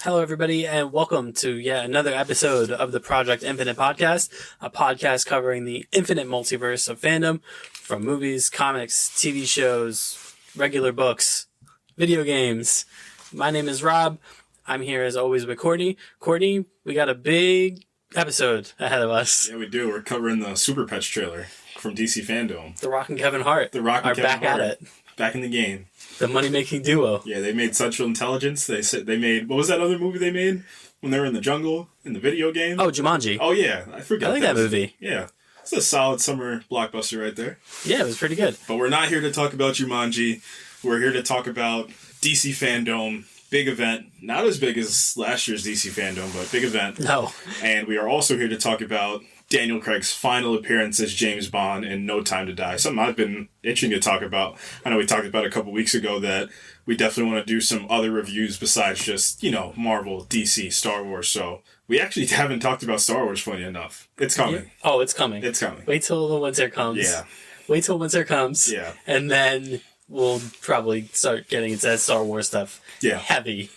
Hello, everybody, and welcome to yet another episode of the Project Infinite podcast, a podcast covering the infinite multiverse of fandom, from movies, comics, TV shows, regular books, video games. My name is Rob. I'm here as always with Courtney. Courtney, we got a big episode ahead of us. Yeah, we do. We're covering the Super Pets trailer from DC Fandome. The Rock and Kevin Hart The Rock and are Kevin back Hart at it. Back in the game. The money-making duo. Yeah, they made Central Intelligence. They made, what was that other movie they made when they were in the jungle in the video game? Oh, Jumanji. Oh yeah, I forgot. I like that movie. Yeah, it's a solid summer blockbuster right there. Yeah, it was pretty good. But we're not here to talk about Jumanji. We're here to talk about DC Fandome. Big event. Not as big as last year's DC Fandome, but big event. No. And we are also here to talk about Daniel Craig's final appearance as James Bond in No Time to Die. Something I've been itching to talk about. I know we talked about a couple weeks ago that we definitely want to do some other reviews besides just, Marvel, DC, Star Wars. So we actually haven't talked about Star Wars funny enough. It's coming. Yeah. Oh, it's coming. It's coming. Wait till the winter comes. Yeah. Wait till winter comes. Yeah. And then we'll probably start getting into that Star Wars stuff. Yeah. Heavy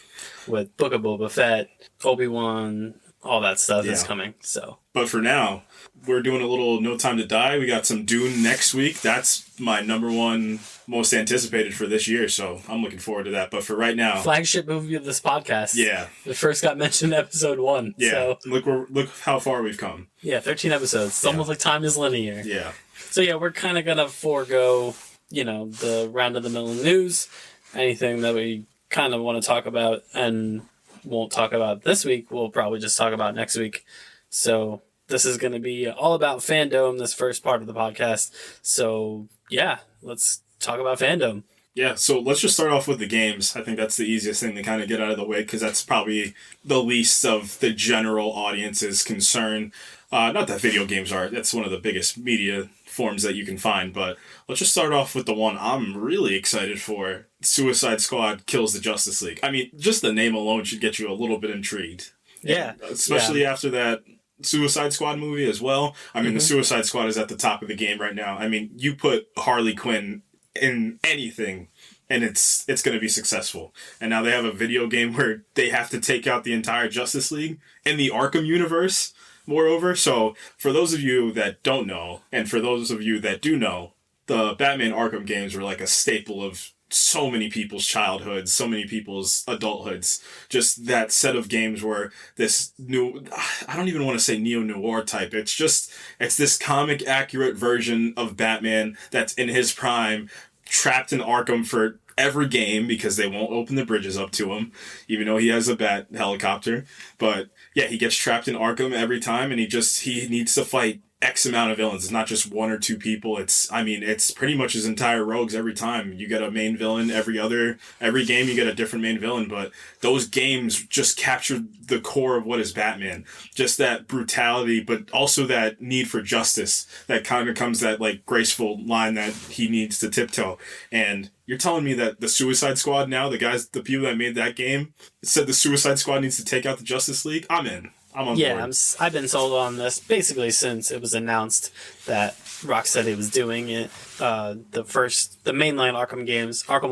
with Book of Boba Fett, Obi-Wan, all that stuff is Yeah. coming. So. But for now, we're doing a little No Time to Die. We got some Dune next week. That's my number one most anticipated for this year, so I'm looking forward to that. But for right now... Flagship movie of this podcast. Yeah. It first got mentioned in episode 1. Yeah. So. Look how far we've come. Yeah, 13 episodes. It's almost like time is linear. Yeah. So yeah, we're kind of going to forego, the round-of-the-mill news, anything that we kind of want to talk about and won't talk about this week, we'll probably just talk about next week. So this is going to be all about Fandome, this first part of the podcast. So yeah, let's talk about Fandome. Yeah, so let's just start off with the games. I think that's the easiest thing to kind of get out of the way because that's probably the least of the general audience's concern. Not that video games are. That's one of the biggest media forms that you can find, but let's just start off with the one I'm really excited for. Suicide Squad kills the Justice League. I mean, just the name alone should get you a little bit intrigued. Yeah. And especially after that Suicide Squad movie as well. I mean, the Suicide Squad is at the top of the game right now. I mean, you put Harley Quinn in anything and it's going to be successful. And now they have a video game where they have to take out the entire Justice League in the Arkham universe, moreover. So for those of you that don't know, and for those of you that do know, the Batman Arkham games were like a staple of so many people's childhoods, so many people's adulthoods. Just that set of games where this new, I don't even want to say neo-noir type. It's this comic accurate version of Batman that's in his prime, trapped in Arkham for every game because they won't open the bridges up to him, even though he has a bat helicopter. But yeah, he gets trapped in Arkham every time and he needs to fight X amount of villains. It's not just one or two people. It's pretty much his entire rogues every time. You get a main villain every game you get a different main villain, but those games just capture the core of what is Batman. Just that brutality, but also that need for justice that kind of becomes that like graceful line that he needs to tiptoe. And you're telling me that the Suicide Squad now, the people that made that game said the Suicide Squad needs to take out the Justice League? I'm in. I'm on board. I've been sold on this basically since it was announced that Rocksteady was doing it. The mainline Arkham games, Arkham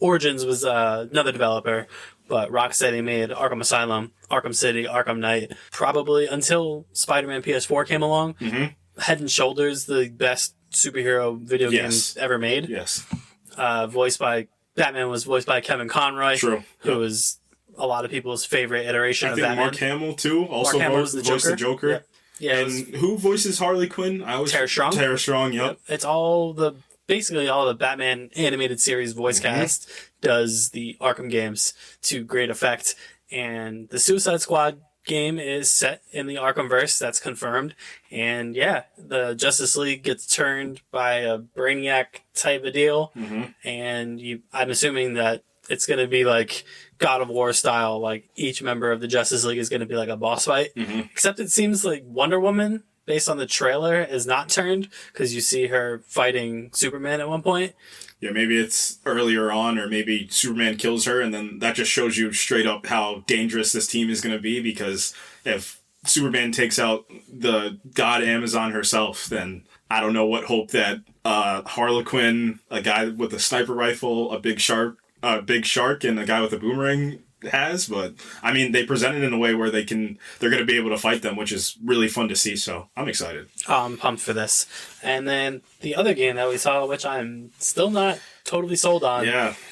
Origins was another developer, but Rocksteady made Arkham Asylum, Arkham City, Arkham Knight, probably until Spider-Man PS4 came along. Mm-hmm. Head and shoulders the best superhero video games ever made. Yes. Batman was voiced by Kevin Conroy. True. Who was a lot of people's favorite iteration of Batman. I think Mark Hamill, too, also voiced the Joker. Yep. Yeah, and who voices Harley Quinn? Tara Strong. Tara Strong, yep. It's basically all the Batman animated series voice cast does the Arkham games to great effect. And the Suicide Squad game is set in the Arkhamverse, that's confirmed. And yeah, the Justice League gets turned by a Brainiac type of deal. Mm-hmm. And I'm assuming that it's going to be like God of War style, like each member of the Justice League is going to be like a boss fight. Mm-hmm. Except it seems like Wonder Woman, based on the trailer, is not turned because you see her fighting Superman at one point. Yeah, maybe it's earlier on, or maybe Superman kills her, and then that just shows you straight up how dangerous this team is going to be, because if Superman takes out the god Amazon herself, then I don't know what hope that Harlequin, a guy with a sniper rifle, a big shark, and a guy with a boomerang has, but I mean, they present it in a way where they're going to be able to fight them, which is really fun to see. So I'm excited. I'm pumped for this. And then the other game that we saw, which I'm still not totally sold on,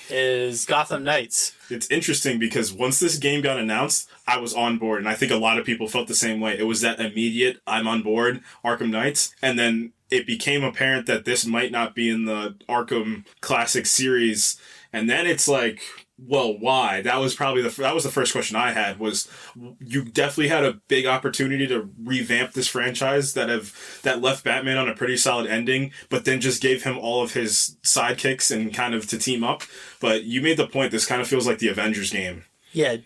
is Gotham Knights. It's interesting because once this game got announced, I was on board, and I think a lot of people felt the same way. It was that immediate, I'm on board, Arkham Knights, and then it became apparent that this might not be in the Arkham Classic series, and then it's like, well, why? That was probably the first question I had. Was you definitely had a big opportunity to revamp this franchise that left Batman on a pretty solid ending, but then just gave him all of his sidekicks and kind of to team up. But you made the point. This kind of feels like the Avengers game. Yeah,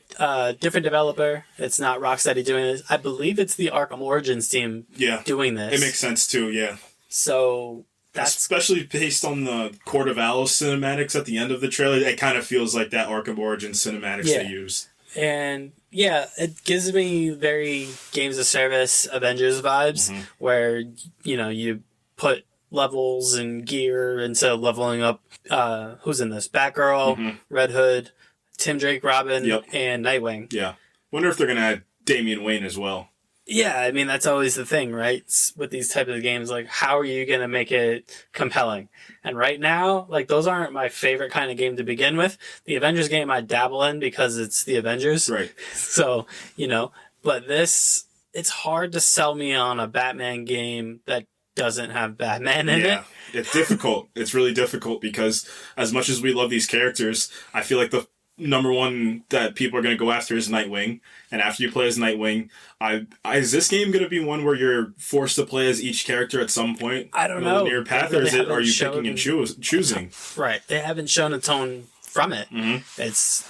different developer. It's not Rocksteady doing this. I believe it's the Arkham Origins team doing this. It makes sense too. Yeah. So. Especially based on the Court of Owls cinematics at the end of the trailer, it kind of feels like that Arkham Origins cinematics they used. And it gives me very Games of Service Avengers vibes, where, you put levels and gear into leveling up, who's in this? Batgirl, Red Hood, Tim Drake, Robin, and Nightwing. Yeah. Wonder if they're going to add Damian Wayne as well. Yeah, I mean, that's always the thing, right? With these types of games, like, how are you going to make it compelling? And right now, like, those aren't my favorite kind of game to begin with. The Avengers game I dabble in because it's the Avengers. Right. So, but this, it's hard to sell me on a Batman game that doesn't have Batman in it. Yeah, it's difficult. It's really difficult because as much as we love these characters, I feel like the number one that people are going to go after is Nightwing. And after you play as Nightwing, is this game going to be one where you're forced to play as each character at some point? I don't know. Near path, or are you picking and choosing? Right. They haven't shown a tone from it. It's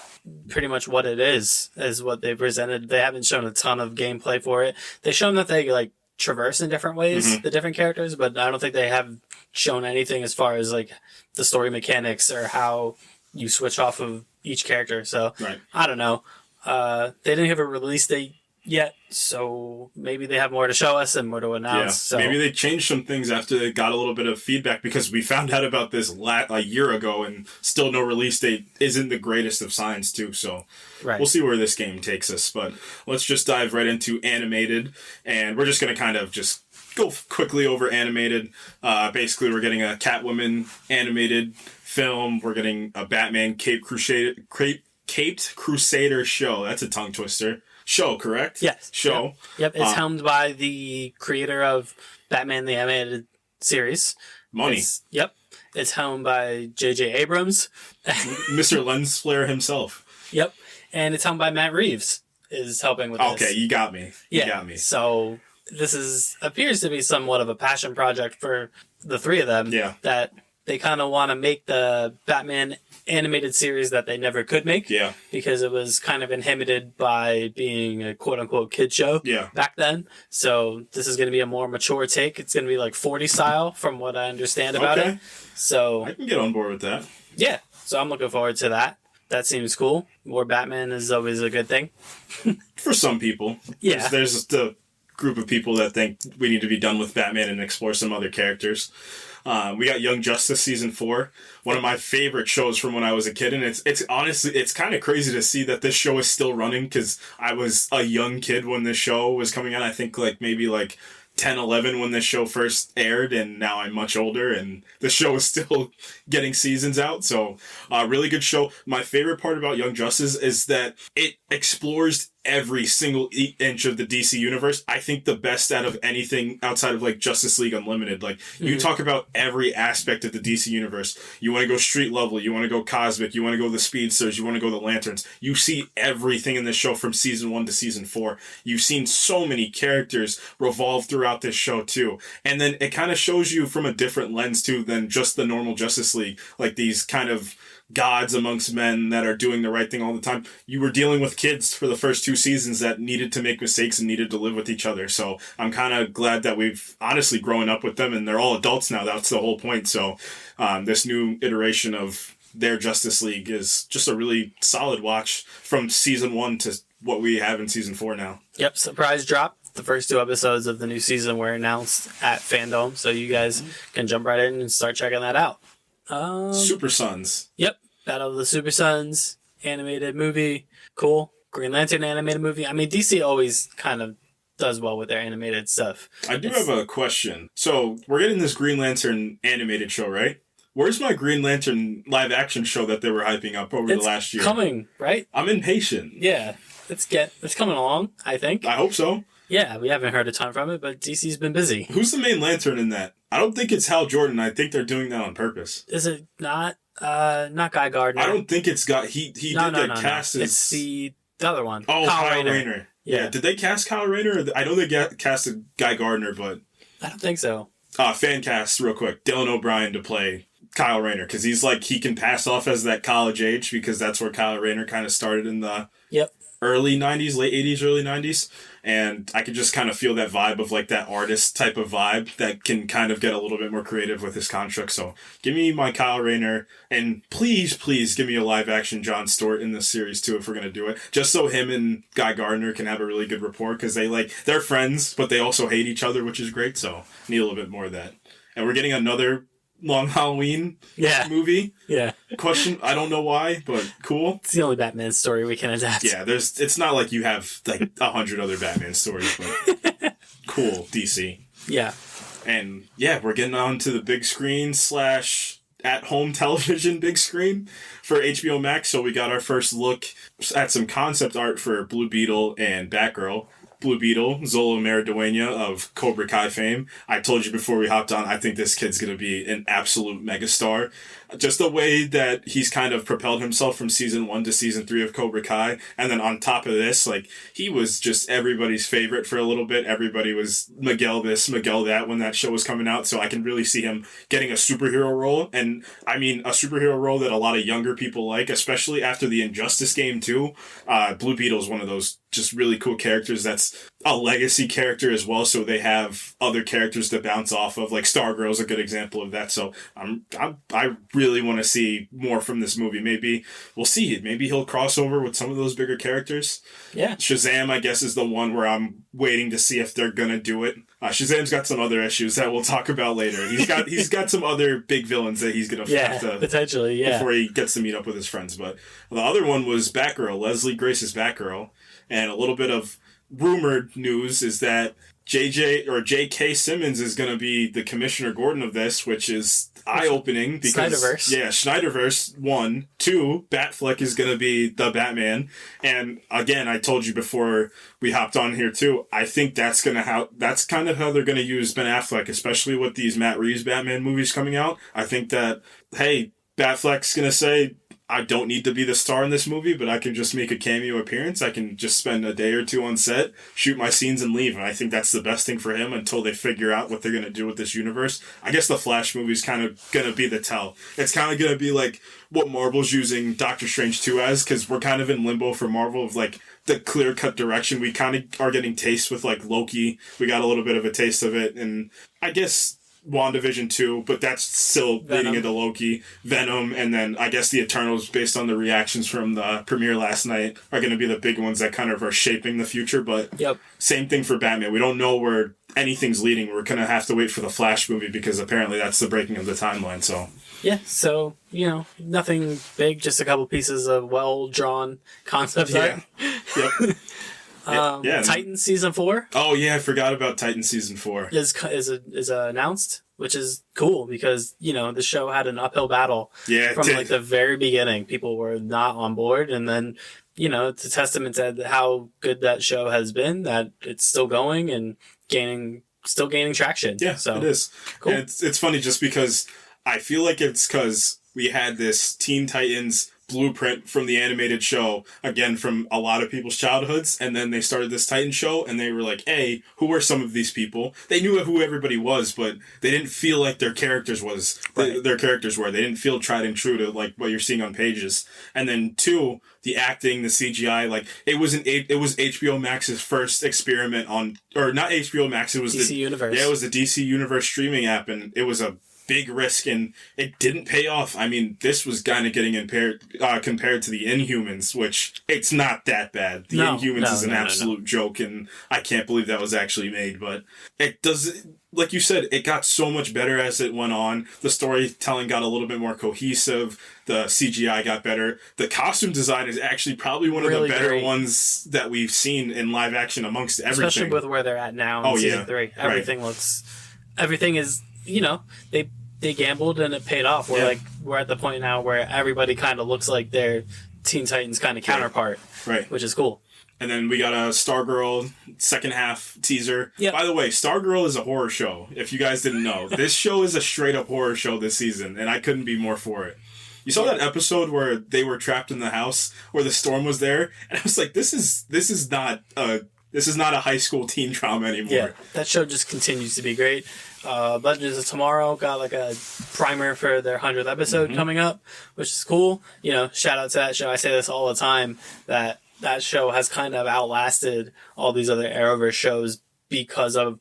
pretty much what it is what they presented. They haven't shown a ton of gameplay for it. They've shown that they like traverse in different ways, the different characters, but I don't think they have shown anything as far as like the story mechanics or how you switch off of each character. So I don't know. They didn't have a release date yet, so maybe they have more to show us and more to announce. Yeah, so maybe they changed some things after they got a little bit of feedback, because we found out about this a year ago and still no release date isn't the greatest of signs too. So we'll see where this game takes us. But let's just dive right into animated, and we're just going to kind of just go quickly over animated. Basically, we're getting a Catwoman animated film. We're getting a Batman Caped Crusader show. That's a tongue twister. Show, correct? Yes. Show. Yep. It's helmed by the creator of Batman the Animated Series. Money. It's helmed by J.J. Abrams. Mr. Lens Flare himself. Yep. And it's helmed by Matt Reeves is helping with this. Okay, you got me. You got me. So this appears to be somewhat of a passion project for the three of them. Yeah. That they kind of want to make the Batman animated series that they never could make. Yeah. Because it was kind of inhibited by being a quote-unquote kid show back then. So this is going to be a more mature take. It's going to be like 40 style from what I understand about it. So I can get on board with that. Yeah. So I'm looking forward to that. That seems cool. More Batman is always a good thing. For some people. Yeah. There's the group of people that think we need to be done with Batman and explore some other characters. We got Young Justice season 4, one of my favorite shows from when I was a kid, and it's honestly, it's kind of crazy to see that this show is still running, because I was a young kid when this show was coming out. I think maybe 10, 11 when this show first aired, and now I'm much older, and the show is still getting seasons out. So, really good show. My favorite part about Young Justice is that it explores every single inch of the DC universe. I think the best out of anything outside of Justice League Unlimited. You talk about every aspect of the DC universe. You want to go street level, you want to go cosmic, you want to go the speedsters, you want to go the lanterns. You see everything in this show from season 1 to season 4. You've seen so many characters revolve throughout this show too. And then it kind of shows you from a different lens too than just the normal Justice League. These kind of gods amongst men that are doing the right thing all the time. You were dealing with kids for the first 2 seasons that needed to make mistakes and needed to live with each other. So I'm kind of glad that we've honestly grown up with them, and they're all adults now. That's the whole point. So this new iteration of their Justice League is just a really solid watch from season 1 to what we have in season 4 now. Yep. Surprise drop. The first 2 episodes of the new season were announced at Fandome, so you guys can jump right in and start checking that out. Super Sons. Yep. Battle of the Super Sons animated movie. cool. Green Lantern animated movie. I mean, DC always kind of does well with their animated stuff. I do have a question. So we're getting this Green Lantern animated show, right? Where's my Green Lantern live action show that they were hyping up over the last year? It's coming, right? I'm impatient. Yeah, it's coming along, I think. I hope so. Yeah, we haven't heard a ton from it, but DC's been busy. Who's the main Lantern in that? I don't think it's Hal Jordan. I think they're doing that on purpose. Is it not? Not Guy Gardner. I don't think it's got. He did get cast as. It's the other one. Oh, Kyle Rayner. Yeah. Did they cast Kyle Rayner? I know they casted Guy Gardner, but I don't think so. Fan cast real quick. Dylan O'Brien to play Kyle Rayner because he's like he can pass off as that college age because that's where Kyle Rayner kind of started in the early 90s, late 80s, early 90s. And I could just kind of feel that vibe of like that artist type of vibe that can kind of get a little bit more creative with his construct. So give me my Kyle Rayner and please give me a live action Jon Stewart in this series too if we're going to do it. Just so him and Guy Gardner can have a really good rapport because they're friends, but they also hate each other, which is great. So need a little bit more of that. And we're getting another Long Halloween movie. Yeah. Question, I don't know why, but cool. It's the only Batman story we can adapt. Yeah, it's not like you have like 100 other Batman stories, but cool, DC. Yeah. And yeah, we're getting on to the big screen / at-home television big screen for HBO Max. So we got our first look at some concept art for Blue Beetle and Batgirl. Blue Beetle, Zola Maridueña of Cobra Kai fame. I told you before we hopped on, I think this kid's going to be an absolute megastar. Just the way that he's kind of propelled himself from season 1 to season 3 of Cobra Kai. And then on top of this, like, he was just everybody's favorite for a little bit. Everybody was Miguel this, Miguel that when that show was coming out. So I can really see him getting a superhero role. And I mean, a superhero role that a lot of younger people like, especially after the Injustice game too. Blue Beetle is one of those just really cool characters that's a legacy character as well, so they have other characters to bounce off of. Like Stargirl is a good example of that. So I really want to see more from this movie. Maybe we'll see. Maybe he'll cross over with some of those bigger characters. Yeah. Shazam, I guess, is the one where I'm waiting to see if they're gonna do it. Shazam's got some other issues that we'll talk about later. He's got some other big villains that he's gonna have to potentially before he gets to meet up with his friends. But the other one was Batgirl, Leslie Grace's Batgirl, and a little bit of rumored news is that J.K. Simmons is going to be the Commissioner Gordon of this, which is eye-opening because Snyderverse. Yeah, Snyderverse 1, 2, Batfleck is going to be the Batman, and again, I told you before we hopped on here too. I think that's kind of how they're going to use Ben Affleck, especially with these Matt Reeves Batman movies coming out. I think that Batfleck's going to say, I don't need to be the star in this movie, but I can just make a cameo appearance. I can just spend a day or two on set, shoot my scenes, and leave. And I think that's the best thing for him until they figure out what they're going to do with this universe. I guess the Flash movie's kind of going to be the tell. It's kind of going to be like what Marvel's using Doctor Strange 2 as, because we're kind of in limbo for Marvel of like the clear-cut direction. We kind of are getting taste with like Loki. We got a little bit of a taste of it. And I guess WandaVision 2, but that's still leading into Loki, Venom, and then I guess the Eternals, based on the reactions from the premiere last night, are going to be the big ones that kind of are shaping the future. But same thing for Batman. We don't know where anything's leading. We're going to have to wait for the Flash movie because apparently that's the breaking of the timeline. So yeah, so, nothing big, just a couple pieces of well-drawn concept art. Yep. Titan Season 4. Oh, yeah, I forgot about Titan Season 4. Is announced, which is cool because, the show had an uphill battle from like the very beginning. People were not on board, and then, it's a testament to how good that show has been, that it's still going and still gaining traction. Yeah, so it is. Cool. And it's funny just because I feel like it's because we had this Teen Titans blueprint from the animated show, again, from a lot of people's childhoods, and then they started this Titan show, and they were like, hey, who are some of these people? They knew who everybody was, but they didn't feel like their characters were. They didn't feel tried and true to, like, what you're seeing on pages. And then, 2, the acting, the CGI, like, it was HBO Max's first experiment on, or not HBO Max, it was DC Universe. Yeah, it was the DC Universe streaming app, and it was a big risk, and it didn't pay off. I mean, this was kind of getting compared to the Inhumans, which it's not that bad. The Inhumans is an absolute joke, and I can't believe that was actually made, but it does, like you said, it got so much better as it went on. The storytelling got a little bit more cohesive. The CGI got better. The costume design is actually probably one of the better ones that we've seen in live action amongst everything. Especially with where they're at now in season 3. Everything is, they gambled and it paid off. We're at the point now where everybody kind of looks like their Teen Titans kind of counterpart. Right. Which is cool. And then we got a Stargirl second half teaser. Yep. By the way, Stargirl is a horror show, if you guys didn't know. This show is a straight up horror show this season, and I couldn't be more for it. You saw that episode where they were trapped in the house, where the storm was there, and I was like, this is not a high school teen drama anymore. Yeah, that show just continues to be great. Legends of Tomorrow got like a primer for their 100th episode coming up, which is cool. Shout out to that show. I say this all the time, that show has kind of outlasted all these other Arrowverse shows because of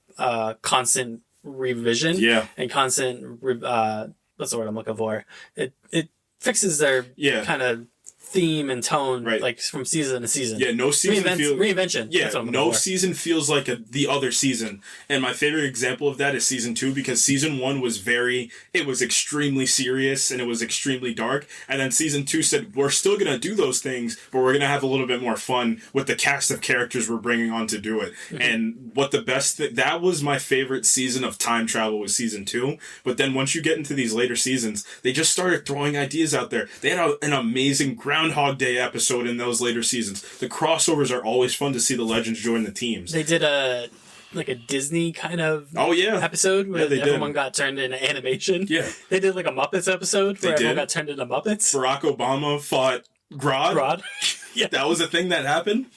constant revision and constant what's the word I'm looking for? It fixes their kind of theme and tone, like from season to season. Yeah, no season reinvention. Yeah, no season feels like the other season. And my favorite example of that is season 2, because season 1 was extremely serious and it was extremely dark. And then season 2 said, we're still gonna do those things, but we're gonna have a little bit more fun with the cast of characters we're bringing on to do it. And that was my favorite season of time travel, was season 2. But then once you get into these later seasons, they just started throwing ideas out there. They had an amazing Groundhog Day episode in those later seasons. The crossovers are always fun to see the Legends join the teams. They did a Disney kind of episode where everyone got turned into animation. Yeah. They did like a Muppets episode where everyone got turned into Muppets. Barack Obama fought Grodd. Yeah. That was a thing that happened.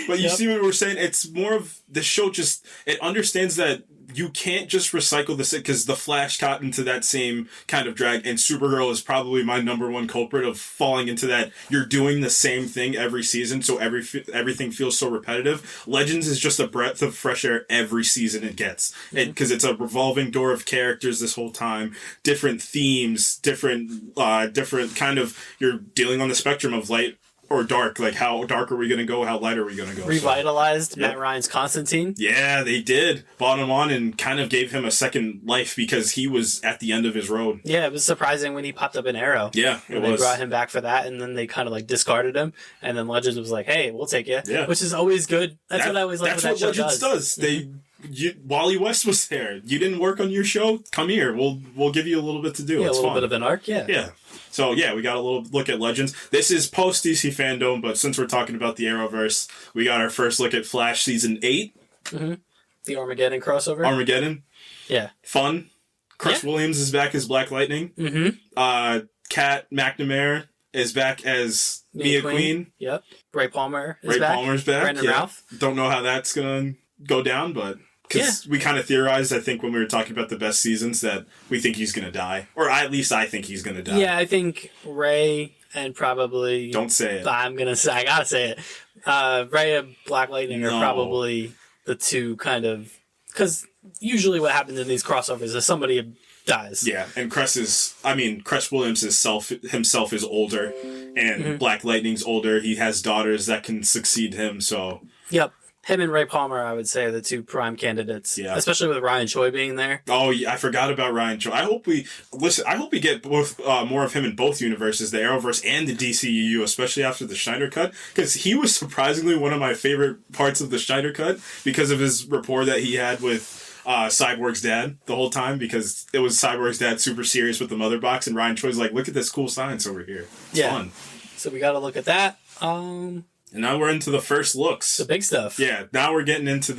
But you see what we're saying? It's more of the show it understands that you can't just recycle this, because the Flash got into that same kind of drag, and Supergirl is probably my number one culprit of falling into that. You're doing the same thing every season, so everything feels so repetitive. Legends is just a breath of fresh air every season it gets, because it's a revolving door of characters this whole time, different themes, different kind of, you're dealing on the spectrum of light or dark, like how dark are we going to go, how light are we going to go. Revitalized Matt Ryan's Constantine. Yeah, they did. Brought him on and kind of gave him a second life, because he was at the end of his road. Yeah, it was surprising when he popped up in Arrow. Yeah, it was. They brought him back for that, and then they kind of discarded him, and then Legends was like, hey, we'll take you. Yeah. Which is always good. That's what I always like. That's what Legends does. Wally West was there. You didn't work on your show? Come here. We'll give you a little bit to do. Yeah, it's a little bit of an arc. Yeah. Yeah. So, we got a little look at Legends. This is post-DC Fandome, but since we're talking about the Arrowverse, we got our first look at Flash Season 8. Mm-hmm. The Armageddon crossover. Armageddon. Yeah. Fun. Chris Williams is back as Black Lightning. Mm-hmm. Kat McNamara is back as Mia Queen. Yep. Ray Palmer's back. Brandon Routh. Don't know how that's going to go down, but... Because we kind of theorized, I think, when we were talking about the best seasons, that we think he's going to die. Or at least I think he's going to die. Yeah, I think Ray and probably... Don't say it. I got to say it. Ray and Black Lightning are probably the two kind of... Because usually what happens in these crossovers is somebody dies. Yeah, and Cress Williams himself is older, and Black Lightning's older. He has daughters that can succeed him, so... Yep. Him and Ray Palmer, I would say, are the two prime candidates. Yeah. Especially with Ryan Choi being there. Oh, yeah, I forgot about Ryan Choi. I hope we get both more of him in both universes, the Arrowverse and the DCEU, especially after the Schneider Cut, because he was surprisingly one of my favorite parts of the Schneider Cut because of his rapport that he had with Cyborg's dad the whole time, because it was Cyborg's dad super serious with the mother box, and Ryan Choi's like, look at this cool science over here. It's fun. So we got to look at that. And now we're into the first looks. The big stuff. Yeah, now we're getting into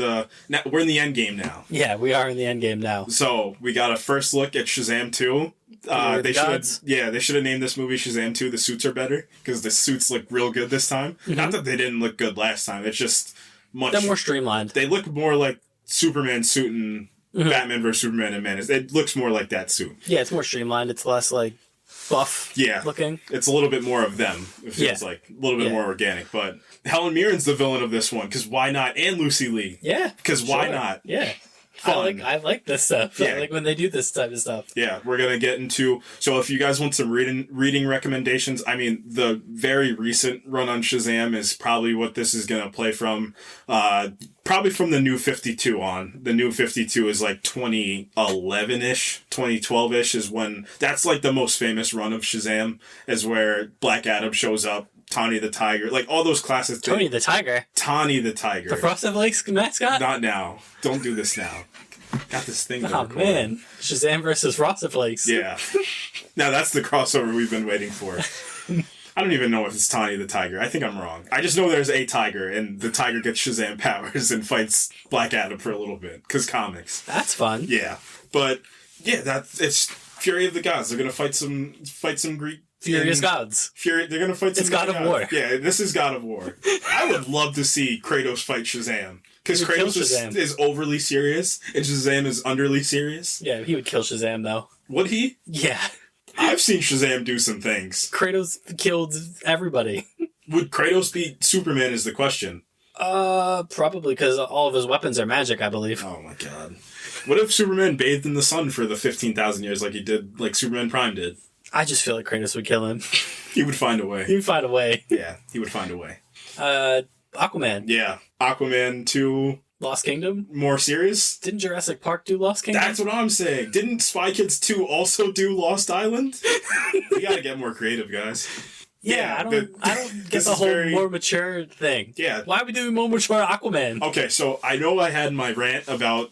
we're in the end game now. Yeah, we are in the end game now. So we got a first look at Shazam 2. They should have named this movie Shazam 2. The suits are better, because the suits look real good this time. Mm-hmm. Not that they didn't look good last time. It's just they're more streamlined. They look more like Superman suit and Batman vs Superman and Man. It looks more like that suit. Yeah, it's more streamlined. It's less buff looking. It's a little bit more of them. It feels like a little bit more organic. But Helen Mirren's the villain of this one, because why not? And Lucy Liu. Yeah. Because why not? Yeah. fun. I like this stuff. Yeah. I like when they do this type of stuff. Yeah, we're gonna get into. So if you guys want some reading recommendations, I mean, the very recent run on Shazam is probably what this is gonna play from. Probably from the New 52 on. The New 52 is like 2011-ish, 2012-ish is when that's like the most famous run of Shazam, is where Black Adam shows up. Tawny the Tiger, like all those classic things. Tony the Tiger. Tawny the Tiger. The Frosted Lakes mascot? Not now. Don't do this now. Got this thing. Oh man, Shazam versus Frosted Flakes. Yeah. Now that's the crossover we've been waiting for. I don't even know if it's Tawny the Tiger. I think I'm wrong. I just know there's a tiger, and the tiger gets Shazam powers and fights Black Adam for a little bit. Because comics. That's fun. Yeah. But, yeah, it's Fury of the Gods. They're going to fight some Greek... Furious Gods. They're going to fight some... It's God of War. Yeah, this is God of War. I would love to see Kratos fight Shazam. Because Kratos is overly serious, and Shazam is underly serious. Yeah, he would kill Shazam, though. Would he? Yeah. I've seen Shazam do some things. Kratos killed everybody. Would Kratos beat Superman is the question. Probably because all of his weapons are magic, I believe. Oh my god. What if Superman bathed in the sun for the 15,000 years like he did, like Superman Prime did? I just feel like Kratos would kill him. He would find a way. He would find a way. Yeah, he would find a way. Aquaman. Yeah. Aquaman 2. Lost Kingdom? More serious? Didn't Jurassic Park do Lost Kingdom? That's what I'm saying. Didn't Spy Kids 2 also do Lost Island? We gotta get more creative, guys. Yeah, I don't get the whole more mature thing. Yeah. Why are we doing more mature Aquaman? Okay, so I know I had my rant about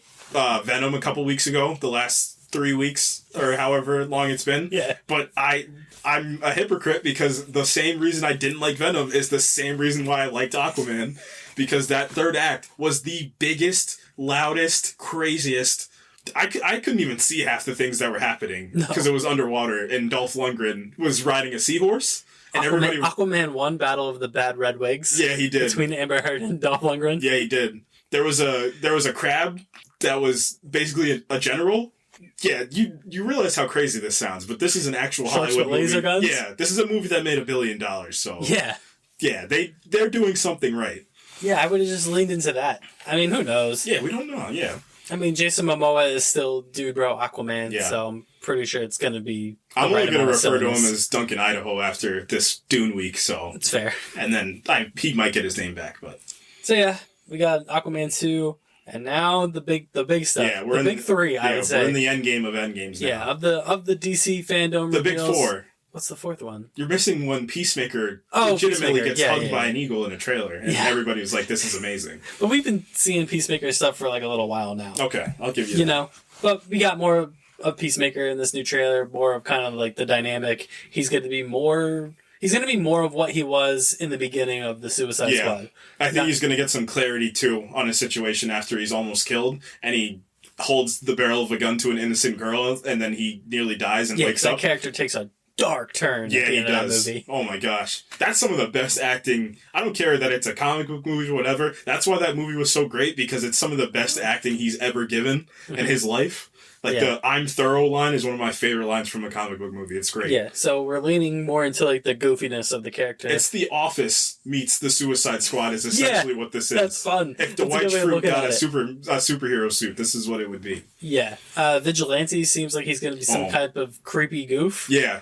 Venom a couple weeks ago, the last 3 weeks, or however long it's been. Yeah. But I'm a hypocrite because the same reason I didn't like Venom is the same reason why I liked Aquaman. Because that third act was the biggest, loudest, craziest... I couldn't even see half the things that were happening because it was underwater and Dolph Lundgren was riding a seahorse. And Aquaman won Battle of the Bad Red Wigs. Yeah, he did. Between Amber Heard and Dolph Lundgren. Yeah, he did. There was a crab that was basically a general. Yeah, you realize how crazy this sounds, but this is an actual Sharks Hollywood with laser movie. guns? Yeah, this is a movie that made $1 billion. So yeah, they're doing something right. Yeah, I would have just leaned into that. I mean, who knows? Yeah, we don't know. Yeah. I mean, Jason Momoa is still Dude Bro Aquaman, so I'm pretty sure it's going to be... I'm only going to refer to him as Duncan Idaho after this Dune week, so... It's fair. And then he might get his name back, but... So yeah, we got Aquaman 2, and now the big stuff. Yeah, we're the big three, I would say. We're in the endgame of endgames now. Yeah, of the DC fandom The reveals, big four. What's the fourth one? You're missing when Peacemaker legitimately gets hugged by an eagle in a trailer, and everybody was like, this is amazing. But we've been seeing Peacemaker stuff for like a little while now. Okay, I'll give you that. You know, but we got more of Peacemaker in this new trailer, more of kind of like the dynamic. He's going to be more of what he was in the beginning of the Suicide Squad. I think he's going to get some clarity, too, on his situation after he's almost killed, and he holds the barrel of a gun to an innocent girl, and then he nearly dies and wakes up. That character takes a dark turn at the end of that movie. Oh my gosh. That's some of the best acting. I don't care that it's a comic book movie or whatever. That's why that movie was so great, because it's some of the best acting he's ever given in his life. Like the "I'm thorough" line is one of my favorite lines from a comic book movie. It's great. Yeah, so we're leaning more into like the goofiness of the character. It's The Office meets the Suicide Squad is essentially what this is. That's fun. If Dwight Schrute got a superhero suit, this is what it would be. Yeah. Vigilante seems like he's going to be some type of creepy goof. Yeah.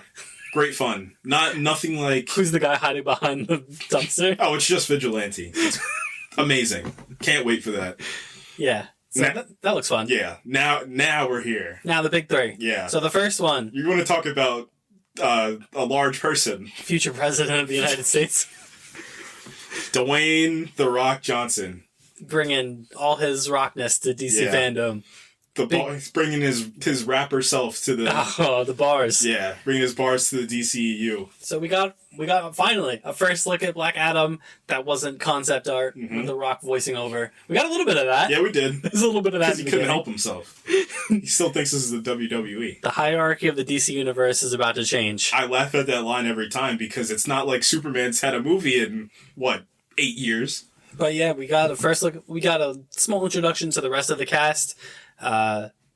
Great fun. Nothing like... Who's the guy hiding behind the dumpster? Oh, it's just Vigilante. It's amazing. Can't wait for that. Yeah. So that looks fun. Yeah. Now we're here. Now the big three. Yeah. So the first one. You're going to talk about a large person. Future president of the United States. Dwayne "The Rock" Johnson. Bringing all his rockness to DC Fandome. He's bringing his rapper self to the... Oh, the bars. Yeah, bringing his bars to the DCEU. So we got finally a first look at Black Adam that wasn't concept art with The Rock voicing over. We got a little bit of that. Yeah, we did. There's a little bit of that. Because he couldn't help himself. He still thinks this is the WWE. The hierarchy of the DC universe is about to change. I laugh at that line every time because it's not like Superman's had a movie in, 8 years? But yeah, we got a first look. We got a small introduction to the rest of the cast.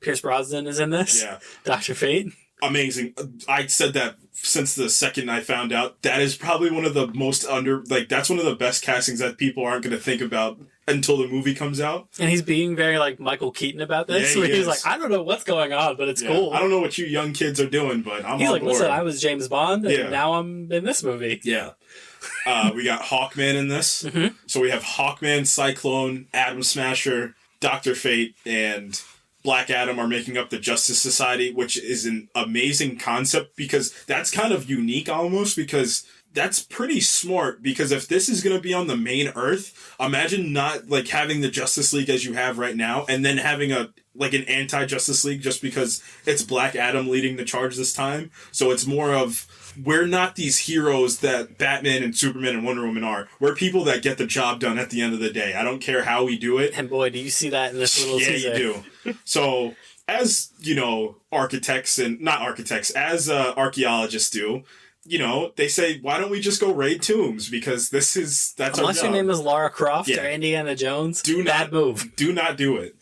Pierce Brosnan is in this. Yeah. Dr. Fate. amazing. I said that since the second I found out. That is probably one of the most that's one of the best castings that people aren't going to think about until the movie comes out. And he's being very like Michael Keaton about this. Yeah, he's like, I don't know what's going on, but it's cool. I don't know what you young kids are doing, but He's on like, board. listen, I was James Bond, and now I'm in this movie. Yeah. We got Hawkman in this. Mm-hmm. So we have Hawkman, Cyclone, Atom Smasher, Dr. Fate, and Black Adam are making up the Justice Society, which is an amazing concept because that's kind of unique almost because that's pretty smart because if this is going to be on the main Earth, imagine not like having the Justice League as you have right now and then having an anti-Justice League just because it's Black Adam leading the charge this time. So it's more of we're not these heroes that Batman and Superman and Wonder Woman are. We're people that get the job done at the end of the day. I don't care how we do it. And boy, do you see that in this little teaser. Yeah, you do. So, as, architects, as archaeologists do, they say, why don't we just go raid tombs? Because that's Unless our job. your name is Lara Croft or Indiana Jones, bad move. Do not do it.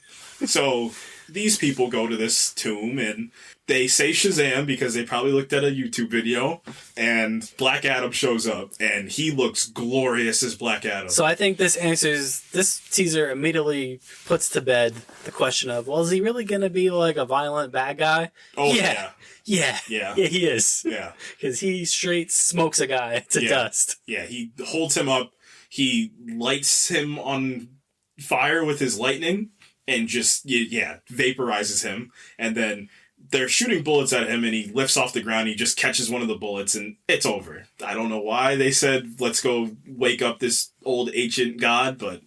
So, these people go to this tomb and they say Shazam because they probably looked at a YouTube video, and Black Adam shows up, and he looks glorious as Black Adam. So I think this teaser immediately puts to bed the question of, well, is he really going to be like a violent bad guy? Oh, yeah. Yeah, he is. Yeah. Because he straight smokes a guy to dust. Yeah, he holds him up, he lights him on fire with his lightning, and just, vaporizes him, and then they're shooting bullets at him and he lifts off the ground. He just catches one of the bullets and it's over. I don't know why they said, let's go wake up this old ancient god, but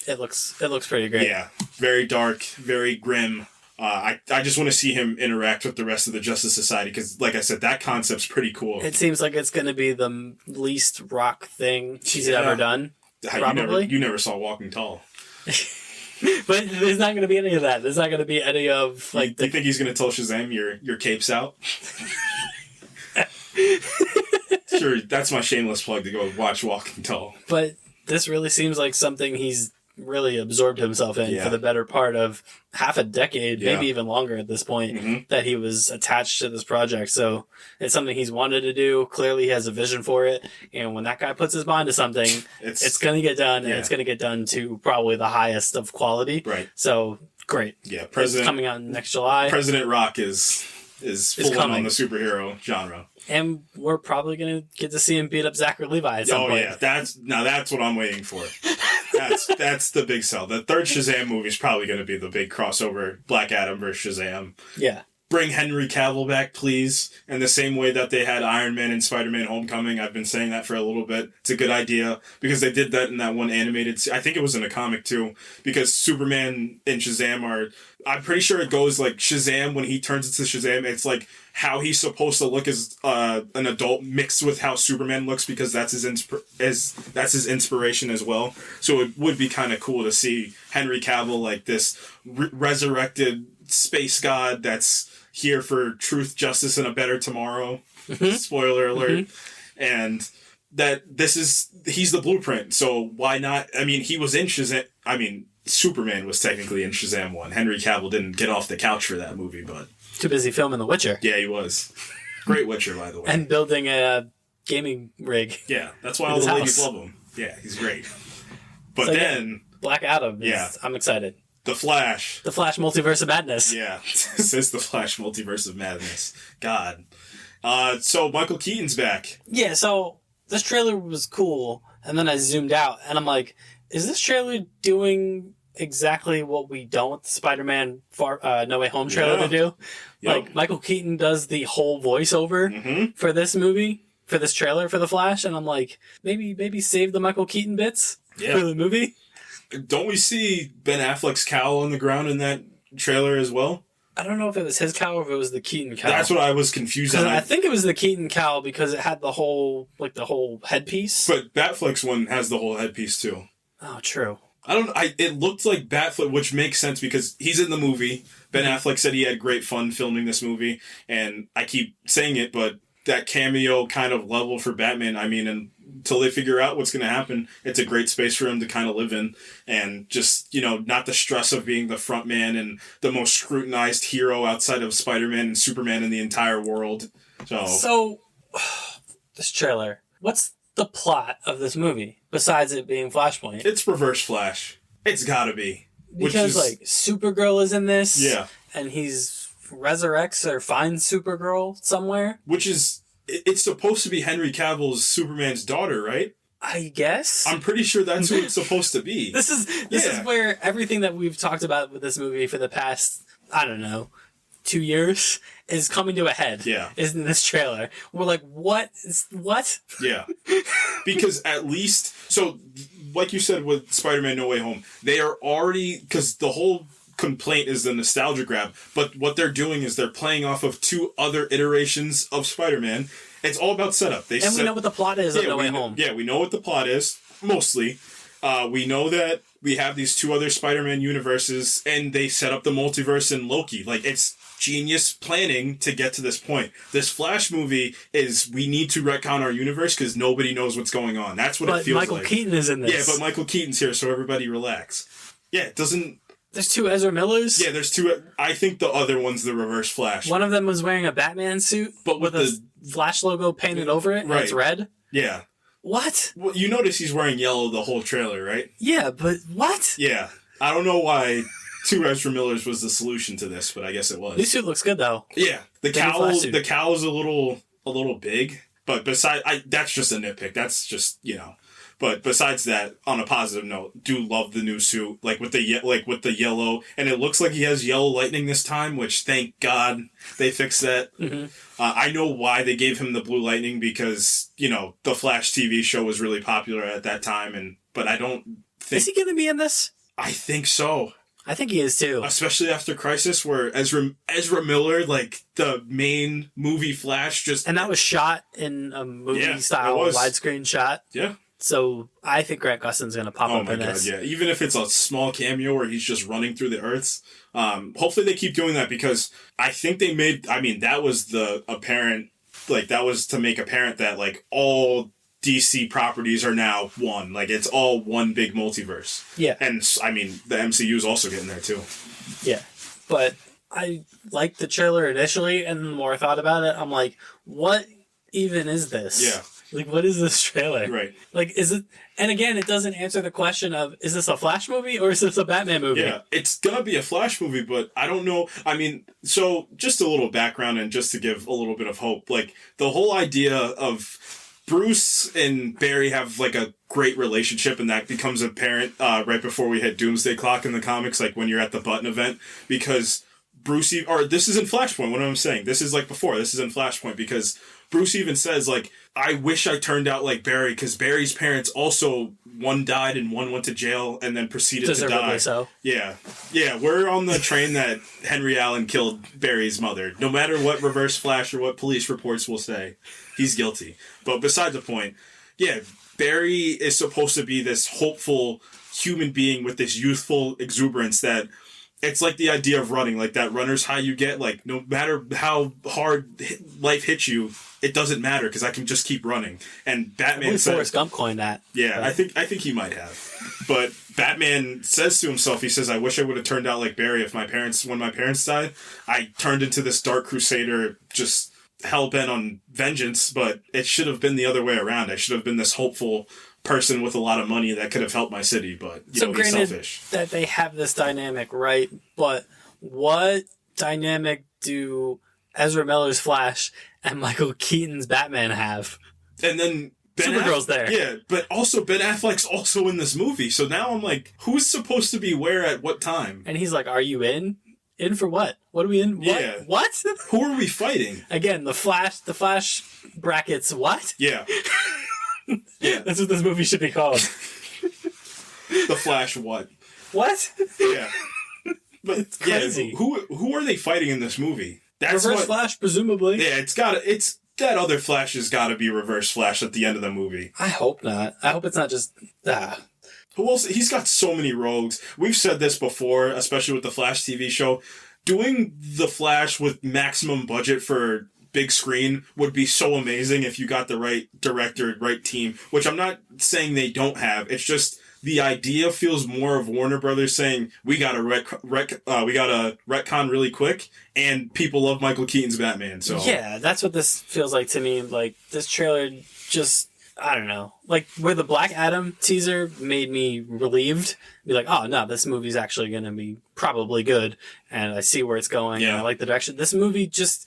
it looks pretty great. Yeah. Very dark, very grim. I just want to see him interact with the rest of the Justice Society because, like I said, that concept's pretty cool. It seems like it's going to be the least rock thing she's ever done. Probably. You never saw Walking Tall. But there's not going to be any of that. There's not going to be any of like. You think he's going to tell Shazam your cape's out? Sure, that's my shameless plug to go watch Walking Tall. But this really seems like something he's really absorbed himself in for the better part of half a decade, maybe even longer at this point, that he was attached to this project. So it's something he's wanted to do. Clearly he has a vision for it. And when that guy puts his mind to something, it's going to get done, and it's going to get done to probably the highest of quality. Right. So great. Yeah. It's coming out next July. President Rock is full on the superhero genre. And we're probably going to get to see him beat up Zachary Levi at some point. Yeah. That's what I'm waiting for. That's the big sell. The third Shazam movie is probably going to be the big crossover, Black Adam versus Shazam. Yeah. Bring Henry Cavill back, please. In the same way that they had Iron Man and Spider-Man Homecoming. I've been saying that for a little bit. It's a good idea because they did that in that one animated... I think it was in a comic too. Because Superman and Shazam are... I'm pretty sure it goes like Shazam, when he turns into Shazam, it's like how he's supposed to look as an adult mixed with how Superman looks because that's his inspiration as well. So it would be kind of cool to see Henry Cavill like this resurrected space god that's here for truth, justice, and a better tomorrow. Spoiler alert. And that he's the blueprint. So why not? I mean, he was in Shazam. I mean, Superman was technically in Shazam 1. Henry Cavill didn't get off the couch for that movie, but... Too busy filming The Witcher. Yeah, he was. Great Witcher, by the way. And building a gaming rig. Yeah, that's why all the ladies love him. Yeah, he's great. But so then... Black Adam. I'm excited. The Flash. The Flash Multiverse of Madness. Yeah, this is the Flash Multiverse of Madness. God. So Michael Keaton's back. Yeah, so this trailer was cool, and then I zoomed out, and I'm like, is this trailer doing exactly what we don't want the Spider-Man No Way Home trailer to do? Yep. Like, Michael Keaton does the whole voiceover for this movie, for this trailer for The Flash, and I'm like, maybe save the Michael Keaton bits for the movie? Don't we see Ben Affleck's cowl on the ground in that trailer as well? I don't know if it was his cowl or if it was the Keaton cowl. That's what I was confused on. I think it was the Keaton cowl because it had the whole headpiece. But Batfleck's one has the whole headpiece too. Oh, true. It looked like Batfleck, which makes sense because he's in the movie. Ben Affleck said he had great fun filming this movie, and I keep saying it, but that cameo kind of level for Batman, I mean, in they figure out what's going to happen. It's a great space for him to kind of live in, and just, not the stress of being the front man and the most scrutinized hero outside of Spider-Man and Superman in the entire world. So this trailer, what's the plot of this movie besides it being Flashpoint? It's Reverse Flash. It's gotta be. Because Supergirl is in this. Yeah. And he's resurrects or finds Supergirl somewhere. Which is, it's supposed to be Henry Cavill's Superman's daughter, right? I guess. I'm pretty sure that's who it's supposed to be. This is where everything that we've talked about with this movie for the past, I don't know, 2 years is coming to a head. Yeah. Is in this trailer. We're like, what? Yeah. Because at least, so like you said with Spider-Man No Way Home, they are already, because the whole complaint is the nostalgia grab, but what they're doing is they're playing off of 2 other iterations of Spider-Man. It's all about setup. We know what the plot is of No Way Home. Yeah, we know what the plot is, mostly. We know that we have these 2 other Spider-Man universes, and they set up the multiverse in Loki. Like, it's genius planning to get to this point. This Flash movie is, we need to retcon our universe because nobody knows what's going on. That's what it feels like. But Michael Keaton is in this. Yeah, but Michael Keaton's here, so everybody relax. Yeah, it doesn't... There's 2 Ezra Millers? Yeah, there's 2... I think the other one's the Reverse Flash. One of them was wearing a Batman suit, but with a Flash logo painted over it, and it's red? Yeah. What? Well, you notice he's wearing yellow the whole trailer, right? Yeah, but what? Yeah. I don't know why 2 Ezra Millers was the solution to this, but I guess it was. New suit looks good, though. Yeah. The cowl is a little big, but that's just a nitpick. That's just, But besides that, on a positive note, do love the new suit, with the yellow, and it looks like he has yellow lightning this time, which thank God they fixed that. Mm-hmm. I know why they gave him the blue lightning because the Flash TV show was really popular at that time, but I don't think... Is he going to be in this? I think so. I think he is too. Especially after Crisis, where Ezra Miller, the main movie Flash, just... And that was shot in a movie-style widescreen shot. Yeah. So I think Grant Gustin's going to pop up in this. Oh my God, yeah. Even if it's a small cameo where he's just running through the Earths. Hopefully they keep doing that because I think they made... I mean, that was the apparent... that was to make apparent that, all DC properties are now one. It's all one big multiverse. Yeah. And, I mean, the MCU is also getting there, too. Yeah. But I liked the trailer initially, and the more I thought about it, I'm like, what even is this? Yeah. What is this trailer? Right. Is it... And again, it doesn't answer the question of, is this a Flash movie or is this a Batman movie? Yeah, it's gonna be a Flash movie, but I don't know. I mean, so just a little background and just to give a little bit of hope. The whole idea of Bruce and Barry have, a great relationship, and that becomes apparent right before we hit Doomsday Clock in the comics, when you're at the Button event, because Bruce... Or this is in Flashpoint, what I'm saying. This is before. This is in Flashpoint, because... Bruce even says, I wish I turned out like Barry, because Barry's parents also, one died and one went to jail and then proceeded to die. So. Yeah. Yeah, we're on the train that Henry Allen killed Barry's mother. No matter what Reverse Flash or what police reports will say, he's guilty. But beside the point, yeah, Barry is supposed to be this hopeful human being with this youthful exuberance that... It's like the idea of running, that runner's high you get, no matter how hard life hits you, it doesn't matter because I can just keep running. And Batman says... Forrest Gump coined that. Yeah, I think he might have. But Batman says to himself, he says, I wish I would have turned out like Barry when my parents died. I turned into this dark crusader, just hell-bent on vengeance, but it should have been the other way around. I should have been this hopeful... person with a lot of money that could have helped my city, but he's selfish. That they have this dynamic, right? But what dynamic do Ezra Miller's Flash and Michael Keaton's Batman have? And then Supergirl's there. Yeah, but also Ben Affleck's also in this movie. So now I'm like, who's supposed to be where at what time? And he's like, are you in? In for what? What are we in? What? Yeah. What? Who are we fighting? Again, the Flash brackets, what? Yeah. Yeah. That's what this movie should be called. The Flash what? What? Yeah. But it's crazy. Yeah, who are they fighting in this movie? That's Reverse Flash, presumably. Yeah, it's that other Flash has got to be Reverse Flash at the end of the movie. I hope not. I hope it's not just... Who else? He's got so many rogues. We've said this before, especially with the Flash TV show. Doing the Flash with maximum budget for big screen would be so amazing if you got the right director, right team, which I'm not saying they don't have. It's just the idea feels more of Warner Brothers saying, we got to retcon really quick, and people love Michael Keaton's Batman. So yeah, that's what this feels like to me. Like, this trailer just, I don't know. Like, where the Black Adam teaser made me relieved. Be like, oh, no, this movie's actually going to be probably good, and I see where it's going, and I like the direction. This movie just,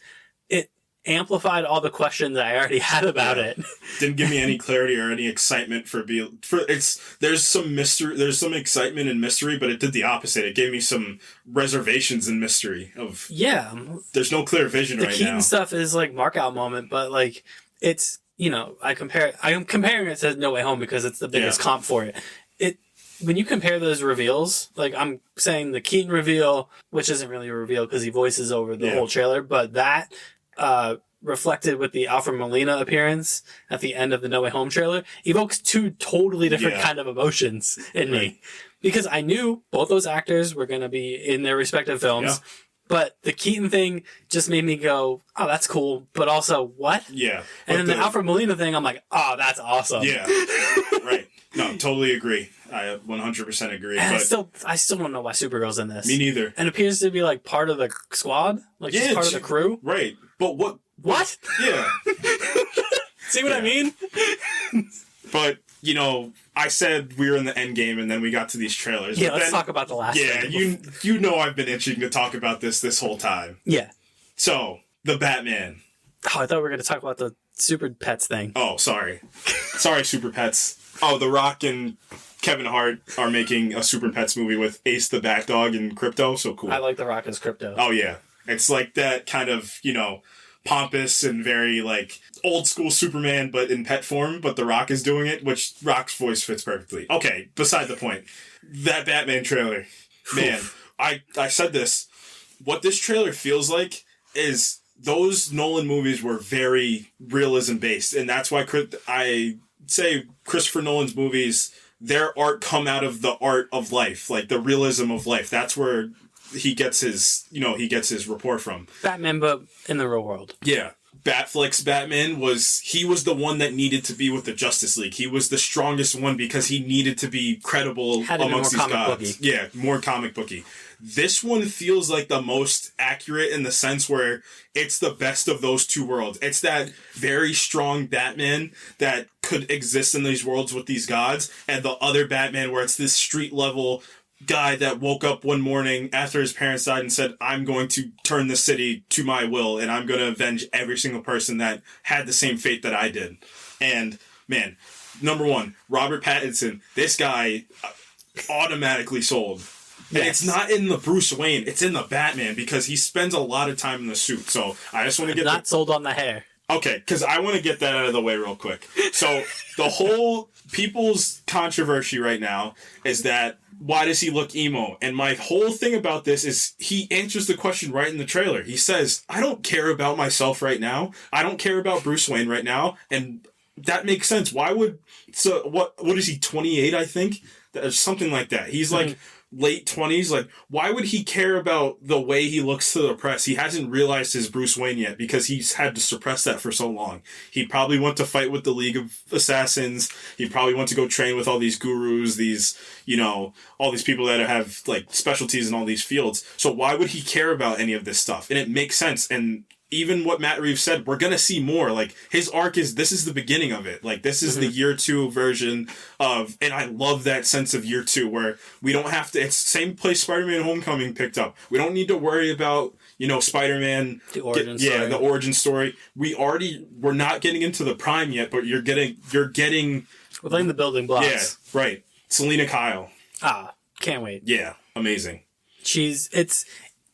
it amplified all the questions I already had about it. Didn't give me any clarity or any excitement for Beetle. There's some mystery, there's some excitement and mystery, but it did the opposite. It gave me some reservations and mystery of there's no clear vision right now. The Keaton stuff is like mark out moment, but like it's, you know, I'm comparing it to No Way Home because it's the biggest comp for it. When you compare those reveals, like I'm saying the Keaton reveal, which isn't really a reveal because he voices over the whole trailer, but that reflected with the Alfred Molina appearance at the end of the No Way Home trailer evokes two totally different kind of emotions in me, because I knew both those actors were going to be in their respective films, but the Keaton thing just made me go, oh, that's cool, but also what? Yeah. And then the Alfred Molina thing, I'm like, oh, that's awesome. Yeah. Right. No, totally agree. I 100% agree. And but I still don't know why Supergirl's in this. Me neither. And appears to be like part of the squad, like she's part of the crew. Right. But what? Yeah. See what I mean? But, you know, I said we were in the end game and then we got to these trailers. Yeah, let's talk about the last one. Yeah, you know I've been itching to talk about this whole time. Yeah. So, the Batman. Oh, I thought we were going to talk about the Super Pets thing. Oh, sorry. Sorry, Super Pets. Oh, The Rock and Kevin Hart are making a Super Pets movie with Ace the Bat Dog and Crypto. So cool. I like The Rock as Crypto. Oh, yeah. It's like that kind of, you know, pompous and very, like, old school Superman, but in pet form, but The Rock is doing it, which Rock's voice fits perfectly. Okay, beside the point. That Batman trailer. Man, I said this. What this trailer feels like is those Nolan movies were very realism-based, and that's why I say Christopher Nolan's movies, their art come out of the art of life, like the realism of life. That's where he gets his rapport from. Batman, but in the real world. Yeah. Batfleck's Batman was the one that needed to be with the Justice League. He was the strongest one because he needed to be credible amongst these gods. Yeah, more comic booky. This one feels like the most accurate in the sense where it's the best of those two worlds. It's that very strong Batman that could exist in these worlds with these gods, and the other Batman where it's this street level guy that woke up one morning after his parents died and said, I'm going to turn the city to my will and I'm going to avenge every single person that had the same fate that I did. And man, number one, Robert Pattinson, this guy automatically sold. Yes. And it's not in the Bruce Wayne, it's in the Batman because he spends a lot of time in the suit. So I just want to get not sold on the hair. Okay, because I want to get that out of the way real quick. So the whole people's controversy right now is that why does he look emo? And my whole thing about this is he answers the question right in the trailer. He says, I don't care about myself right now. I don't care about Bruce Wayne right now. And that makes sense. Why would... So what is he, 28, I think? Something like that. He's like... late 20s, like, why would he care about the way he looks to the press? He hasn't realized his Bruce Wayne yet because he's had to suppress that for so long. He probably went to fight with the League of Assassins. He probably went to go train with all these gurus, these, you know, all these people that have, like, specialties in all these fields. So why would he care about any of this stuff? And it makes sense. And even what Matt Reeves said, we're going to see more. Like, his arc this is the beginning of it. Like, this is the year 2 version of, and I love that sense of year 2 where we don't have to, it's the same place Spider-Man Homecoming picked up. We don't need to worry about, you know, Spider-Man. The origin story. Yeah, the origin story. We're not getting into the prime yet, but you're getting. We're laying the building blocks. Yeah, right. Selena Kyle. Can't wait. Yeah, amazing.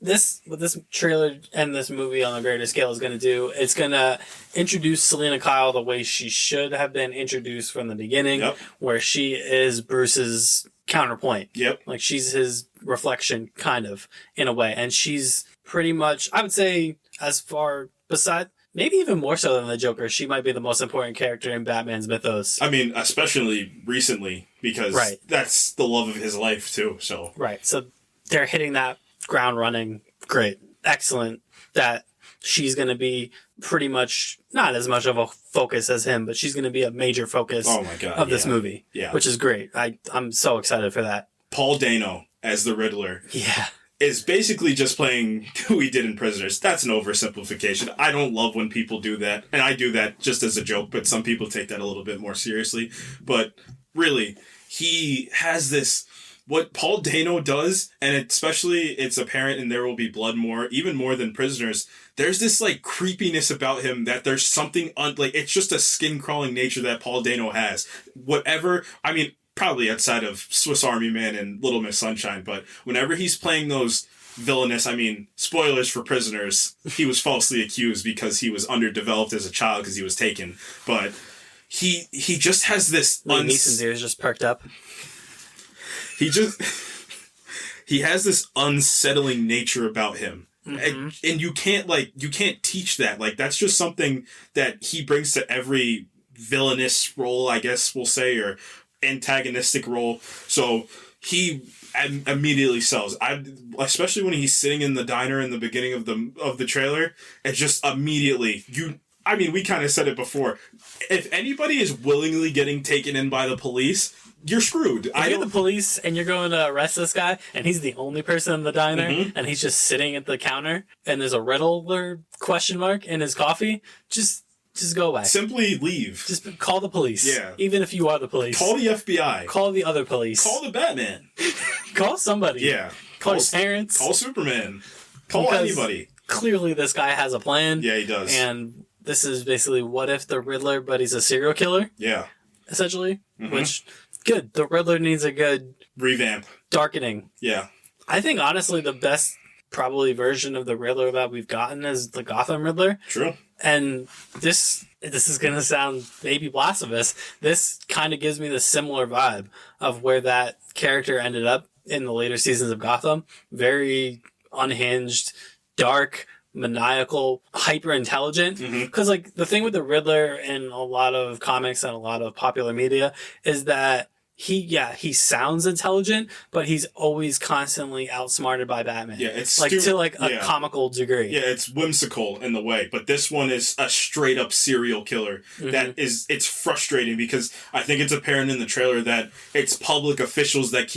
What this trailer and this movie on a greater scale is going to do, it's going to introduce Selena Kyle the way she should have been introduced from the beginning, where she is Bruce's counterpoint. Yep. Like, she's his reflection, kind of, in a way. And she's pretty much, I would say, as far beside, maybe even more so than the Joker, she might be the most important character in Batman's mythos. I mean, especially recently, because that's the love of his life, too. So right. So they're hitting that ground running. Great. Excellent. That she's going to be pretty much not as much of a focus as him, but she's going to be a major focus of this movie, which is great. I'm so excited for that. Paul Dano as the Riddler. Yeah. Is basically just playing who he did in Prisoners. That's an oversimplification. I don't love when people do that. And I do that just as a joke, but some people take that a little bit more seriously. But really, he has this... What Paul Dano does, and especially it's apparent in There Will Be Blood more, even more than Prisoners, there's this, like, creepiness about him that there's something... it's just a skin-crawling nature that Paul Dano has. Whatever... I mean... Probably outside of Swiss Army Man and Little Miss Sunshine, but whenever he's playing those villainous, I mean, spoilers for Prisoners, he was falsely accused because he was underdeveloped as a child because he was taken, but he just has this... Neeson's ears just perked up. He has this unsettling nature about him. Mm-hmm. And you can't teach that. Like, that's just something that he brings to every villainous role, I guess we'll say, or antagonistic role. So he immediately sells. Especially when he's sitting in the diner in the beginning of the trailer, it just immediately we kind of said it before. If anybody is willingly getting taken in by the police, you're screwed. If you're the police and you're going to arrest this guy and he's the only person in the diner and he's just sitting at the counter and there's a Riddler question mark in his coffee, just go away. Simply leave. Just call the police. Yeah. Even if you are the police. Call the FBI. Call the other police. Call the Batman. Call somebody. Yeah. Call your parents. Call Superman. Call anybody. Clearly this guy has a plan. Yeah, he does. And this is basically what if the Riddler, but he's a serial killer? Yeah. Essentially. Mm-hmm. Which, good. The Riddler needs a good... revamp. Darkening. Yeah. I think, honestly, the best probably version of the Riddler that we've gotten is the Gotham Riddler. True. And this is going to sound maybe blasphemous. This kind of gives me the similar vibe of where that character ended up in the later seasons of Gotham. Very unhinged, dark, maniacal, hyper intelligent. Because like the thing with the Riddler in a lot of comics and a lot of popular media is that he sounds intelligent, but he's always constantly outsmarted by Batman. Yeah, it's like to like a comical degree. Yeah, it's whimsical in the way, but this one is a straight up serial killer. It's frustrating because I think it's apparent in the trailer that it's public officials that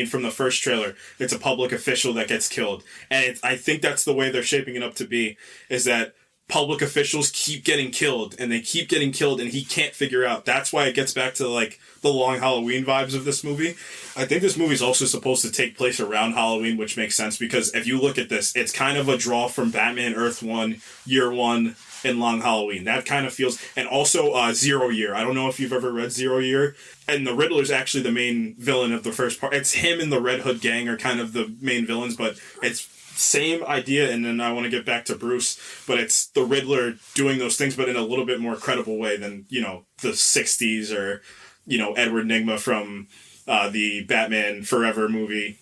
from the first trailer, it's a public official that gets killed. And I think that's the way they're shaping it up to be, is that public officials keep getting killed and they keep getting killed and he can't figure out. That's why it gets back to like the long Halloween vibes of this movie. I think this movie's also supposed to take place around Halloween, which makes sense because if you look at this, it's kind of a draw from Batman Earth 1, Year 1, and Long Halloween. That kind of feels... And also Zero Year. I don't know if you've ever read Zero Year. And the Riddler's actually the main villain of the first part. It's him and the Red Hood gang are kind of the main villains, but it's... same idea, and then I want to get back to Bruce, but it's the Riddler doing those things, but in a little bit more credible way than, the 60s or, Edward Nygma from the Batman Forever movie.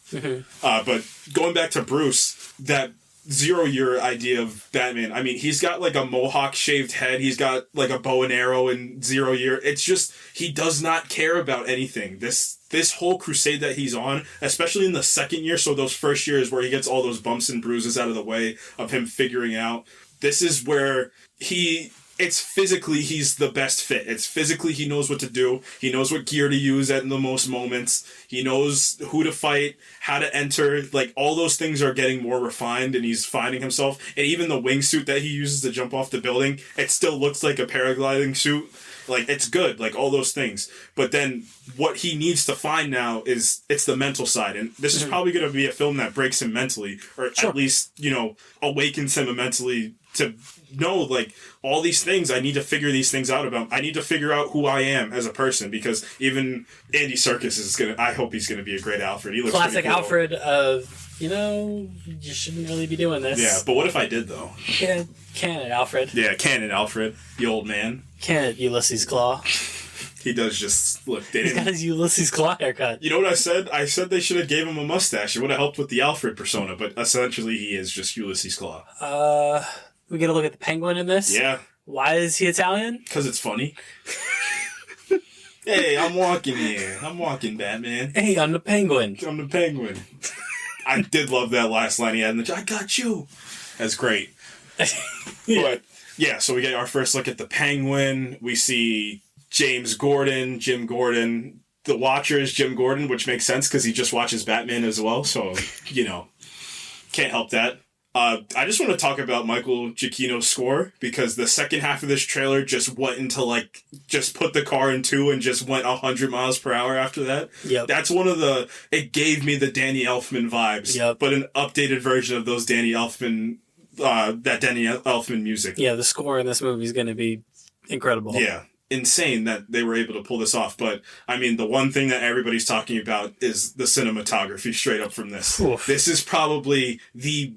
But going back to Bruce, that Zero Year idea of Batman, I mean, he's got like a mohawk shaved head, he's got like a bow and arrow in 0 Year. It's just, he does not care about anything. This whole crusade that he's on, especially in the second year, so those first years where he gets all those bumps and bruises out of the way of him figuring out, this is where it's physically he's the best fit. It's physically he knows what to do. He knows what gear to use at the most moments. He knows who to fight, how to enter. Like, all those things are getting more refined and he's finding himself. And even the wingsuit that he uses to jump off the building, it still looks like a paragliding suit. Like, it's good, like, all those things. But then what he needs to find now is, it's the mental side. And this is probably going to be a film that breaks him mentally, or at least, awakens him mentally to know, like, all these things, I need to figure these things out about. I need to figure out who I am as a person, because even Andy Serkis is I hope he's going to be a great Alfred. He looks classic pretty cool. Alfred of, you shouldn't really be doing this. Yeah, but what if I did, though? Yeah, can it, Alfred? Yeah, can it, Alfred, the old man. Can it, Ulysses Claw? He does just look. He's got his Ulysses Claw haircut. You know what I said? I said they should have gave him a mustache. It would have helped with the Alfred persona, but essentially he is just Ulysses Claw. We get a look at the Penguin in this? Yeah. Why is he Italian? Because it's funny. Hey, I'm walking here. I'm walking, Batman. Hey, I'm the Penguin. I'm the Penguin. I did love that last line he had in the I got you. That's great. But yeah, so we get our first look at the Penguin. We see Jim Gordon. The Watcher is Jim Gordon, which makes sense because he just watches Batman as well. So, can't help that. I just want to talk about Michael Giacchino's score because the second half of this trailer just went into just put the car in two and just went 100 miles per hour after that. Yep. That's it gave me the Danny Elfman vibes, but an updated version of those Danny Elfman music. Yeah, the score in this movie is going to be incredible. Yeah. Insane that they were able to pull this off. But, I mean, the one thing that everybody's talking about is the cinematography straight up from this. Oof. This is probably the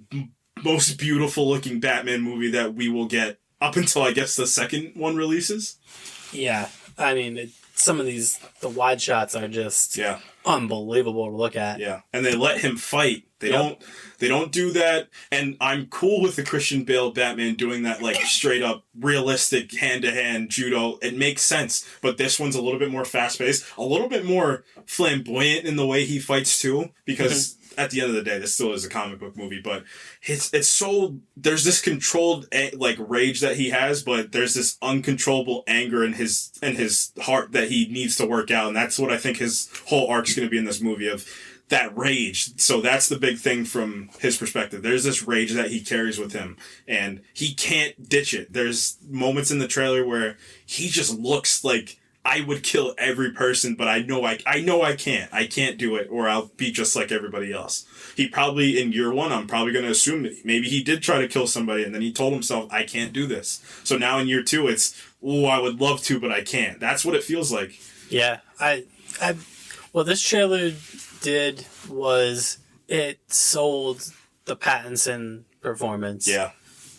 most beautiful looking Batman movie that we will get up until, I guess, the second one releases. Yeah. I mean, some of the wide shots are just unbelievable to look at. Yeah. And they let him fight. They don't do that. And I'm cool with the Christian Bale Batman doing that, straight up realistic hand-to-hand judo. It makes sense. But this one's a little bit more fast-paced, a little bit more flamboyant in the way he fights too, because at the end of the day, this still is a comic book movie, but it's so, there's this controlled rage that he has, but there's this uncontrollable anger in his heart that he needs to work out. And that's what I think his whole arc is going to be in this movie, of that rage. So that's the big thing from his perspective. There's this rage that he carries with him and he can't ditch it. There's moments in the trailer where he just looks like, I would kill every person, but I know I can't. I can't do it, or I'll be just like everybody else. He probably, in year one, I'm probably going to assume that maybe he did try to kill somebody, and then he told himself, I can't do this. So now in year two, it's, I would love to, but I can't. That's what it feels like. Yeah. What this trailer did was it sold the Pattinson performance. Yeah.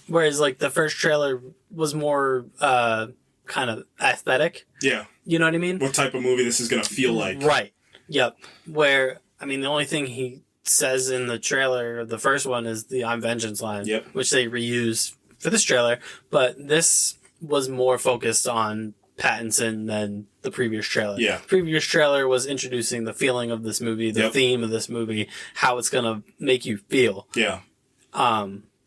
Whereas, the first trailer was more kind of aesthetic. Yeah. You know what I mean? What type of movie this is going to feel like. Right. Yep. Where, I mean, the only thing he says in the trailer, the first one, is the I'm Vengeance line. Yep. Which they reuse for this trailer. But this was more focused on Pattinson than the previous trailer. Yeah. The previous trailer was introducing the feeling of this movie, the theme of this movie, how it's going to make you feel. Yeah.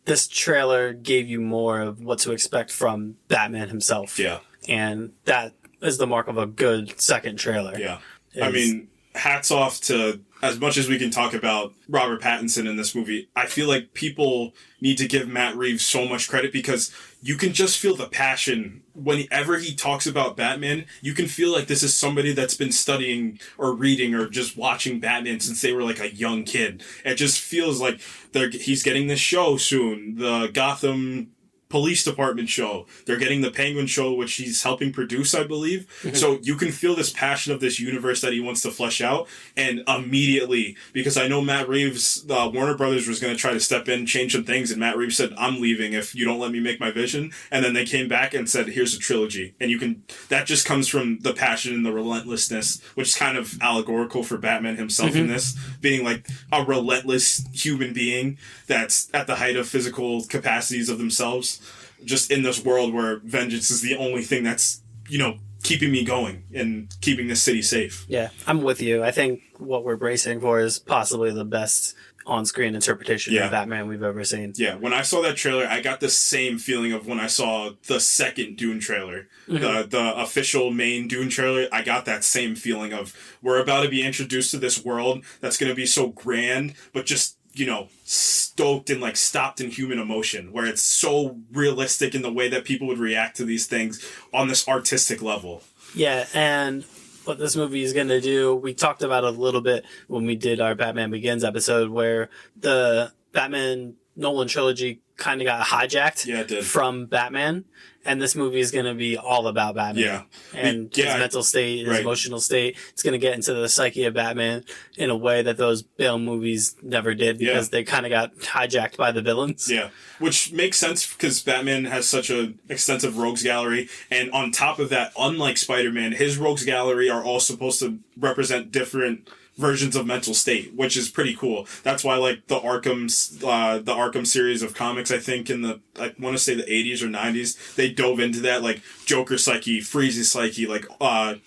This trailer gave you more of what to expect from Batman himself. Yeah. And that is the mark of a good second trailer. Yeah. I mean, hats off to, as much as we can talk about Robert Pattinson in this movie, I feel like people need to give Matt Reeves so much credit because you can just feel the passion. Whenever he talks about Batman, you can feel like this is somebody that's been studying or reading or just watching Batman since they were a young kid. It just feels like he's getting this show soon. The Gotham Police Department show. They're getting the Penguin show, which he's helping produce, I believe. Mm-hmm. So you can feel this passion of this universe that he wants to flesh out. And immediately, because I know Matt Reeves, Warner Brothers was going to try to step in, change some things. And Matt Reeves said, I'm leaving if you don't let me make my vision. And then they came back and said, here's a trilogy. And that just comes from the passion and the relentlessness, which is kind of allegorical for Batman himself in this, being a relentless human being that's at the height of physical capacities of themselves. Just in this world where vengeance is the only thing that's, keeping me going and keeping this city safe. Yeah, I'm with you. I think what we're bracing for is possibly the best on-screen interpretation of Batman we've ever seen. Yeah, when I saw that trailer, I got the same feeling of when I saw the second Dune trailer. Mm-hmm. The official main Dune trailer, I got that same feeling of we're about to be introduced to this world that's going to be so grand, but just stoked and stopped in human emotion, where it's so realistic in the way that people would react to these things on this artistic level. Yeah, and what this movie is going to do, we talked about it a little bit when we did our Batman Begins episode, where the Batman Nolan trilogy kind of got hijacked from Batman. And this movie is going to be all about Batman. Yeah. And his mental state, his emotional state. It's going to get into the psyche of Batman in a way that those Bale movies never did because they kind of got hijacked by the villains. Yeah. Which makes sense because Batman has such an extensive rogues gallery. And on top of that, unlike Spider-Man, his rogues gallery are all supposed to represent different versions of mental state, which is pretty cool. That's why the Arkham series of comics, I think I want to say the 80s or 90s, they dove into that, Joker psyche, Freeze's psyche,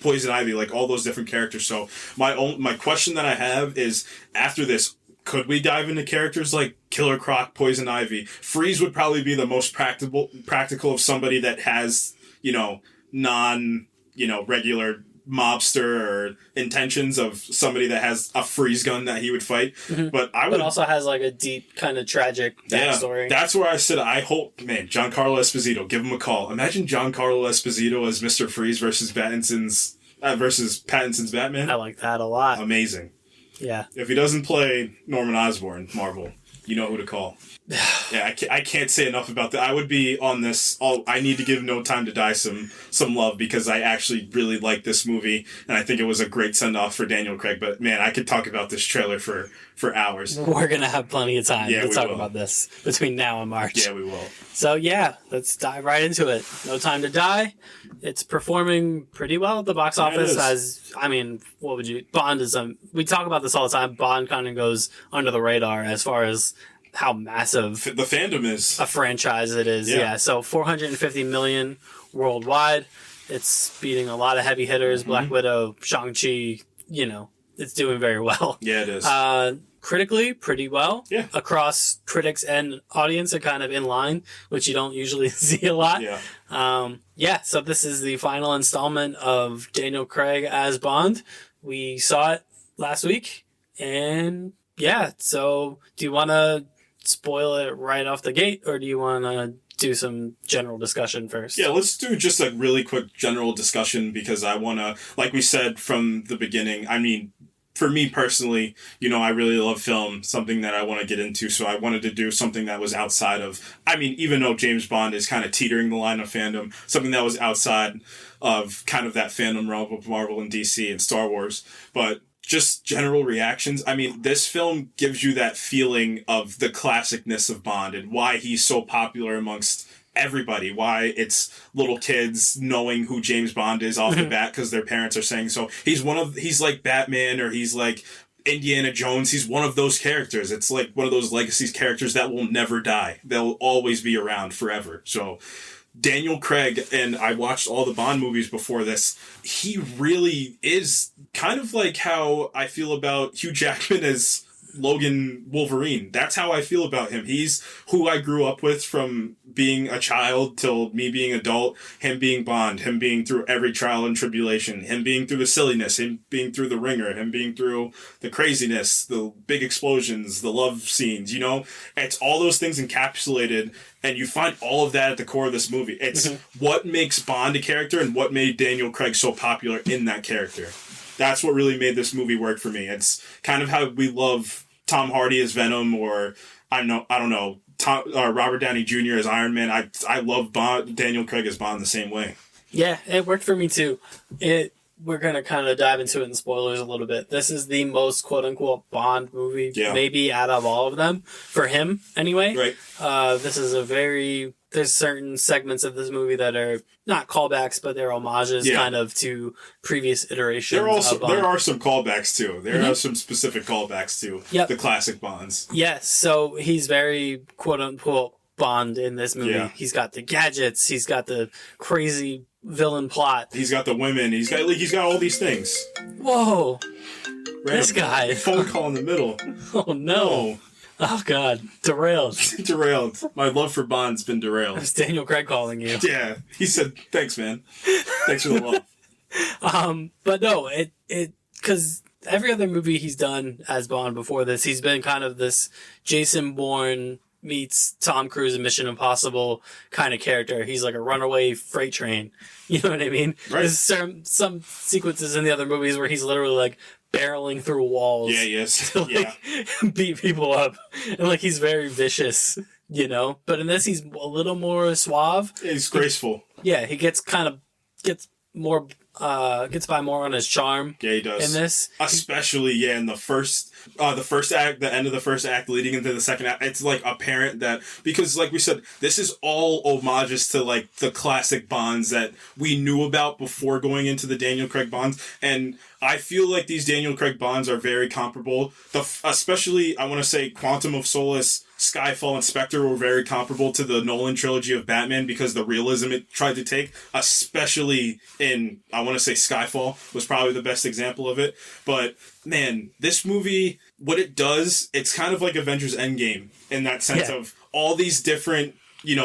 Poison Ivy, all those different characters. So my question that I have is, after this, Could we dive into characters like Killer Croc, Poison Ivy? Freeze would probably be the most practical of somebody that has, regular mobster or intentions of somebody that has a freeze gun that he would fight. Mm-hmm. But also has like a deep kind of tragic backstory. Yeah, that's where I said I hope, man, Giancarlo Esposito, give him a call. Imagine Giancarlo Esposito as Mr. Freeze versus Pattinson's Batman. I like that a lot. Amazing. Yeah. If he doesn't play Norman Osborn, Marvel, you know who to call. Yeah, I can't say enough about that. I would be on this. I need to give No Time to Die some love because I actually really like this movie and I think it was a great send off for Daniel Craig. But man, I could talk about this trailer for hours. We're gonna have plenty of time to talk will. about this between now and March. Yeah, we will. So yeah, let's dive right into it. No Time to Die. It's performing pretty well at the box office. Bond is we talk about this all the time. Bond kind of goes under the radar as far as how massive the fandom is, a franchise it is. Yeah. So 450 million worldwide. It's beating a lot of heavy hitters. Mm-hmm. Black Widow, Shang-Chi. It's doing very well. Yeah, it is. Critically, pretty well. Yeah. Across critics and audience are kind of in line, which you don't usually see a lot. Yeah. So this is the final installment of Daniel Craig as Bond. We saw it last week. And yeah, so do you want to spoil it right off the gate or do you want to do some general discussion first? Yeah, let's do just a really quick general discussion because I want to, like we said from the beginning, for me personally, I really love film, something that I want to get into. So I wanted to do something that was outside of, even though James Bond is kind of teetering the line of fandom, something that was outside of kind of that fandom realm of Marvel and DC and Star Wars. But just general reactions. This film gives you that feeling of the classicness of Bond and why he's so popular amongst everybody, why it's little kids knowing who James Bond is off the bat because their parents are saying so. He's like Batman or he's like Indiana Jones. He's one of those characters. It's like one of those legacy characters that will never die. They'll always be around forever. So Daniel Craig, and I watched all the Bond movies before this, he really is kind of like how I feel about Hugh Jackman as Logan Wolverine. That's how I feel about him. He's who I grew up with from being a child till me being adult, him being Bond, him being through every trial and tribulation, him being through the silliness, him being through the ringer, him being through the craziness, the big explosions, the love scenes, It's all those things encapsulated, and you find all of that at the core of this movie. It's what makes Bond a character and what made Daniel Craig so popular in that character. That's what really made this movie work for me. It's kind of how we love Tom Hardy as Venom, or I don't know, Robert Downey Jr. as Iron Man. I love Daniel Craig as Bond the same way. Yeah, it worked for me too. We're going to kind of dive into it in spoilers a little bit. This is the most quote-unquote Bond movie, maybe out of all of them, for him anyway. Right. This is there's certain segments of this movie that are not callbacks, but they're homages kind of to previous iterations of Bond. There are some callbacks too. There are some specific callbacks to the classic Bonds. Yes, so he's very quote-unquote Bond in this movie. Yeah. He's got the gadgets. He's got the crazy villain plot. He's got the women. He's got all these things. Whoa. This guy. Phone call in the middle. Oh, no. Oh, God. Derailed. Derailed. My love for Bond's been derailed. It's Daniel Craig calling you. Yeah. He said, thanks, man. Thanks for the love. But no, because every other movie he's done as Bond before this, he's been kind of this Jason Bourne meets Tom Cruise in Mission Impossible kind of character. He's like a runaway freight train. You know what I mean? Right. There's some sequences in the other movies where he's literally like barreling through walls. Yeah, yes. To beat people up. And like he's very vicious, But in this he's a little more suave. He's graceful. He gets more gets by more on his charm. Yeah, he does. In this, especially in the first act, the end of the first act, leading into the second act, it's like apparent that because, like we said, this is all homages to like the classic Bonds that we knew about before going into the Daniel Craig Bonds, and I feel like these Daniel Craig Bonds are very comparable. Especially, I want to say, Quantum of Solace, Skyfall, and Spectre were very comparable to the Nolan trilogy of Batman because the realism it tried to take, especially in, I want to say, Skyfall was probably the best example of it. But man, this movie, what it does, it's kind of like Avengers Endgame in that sense of all these different,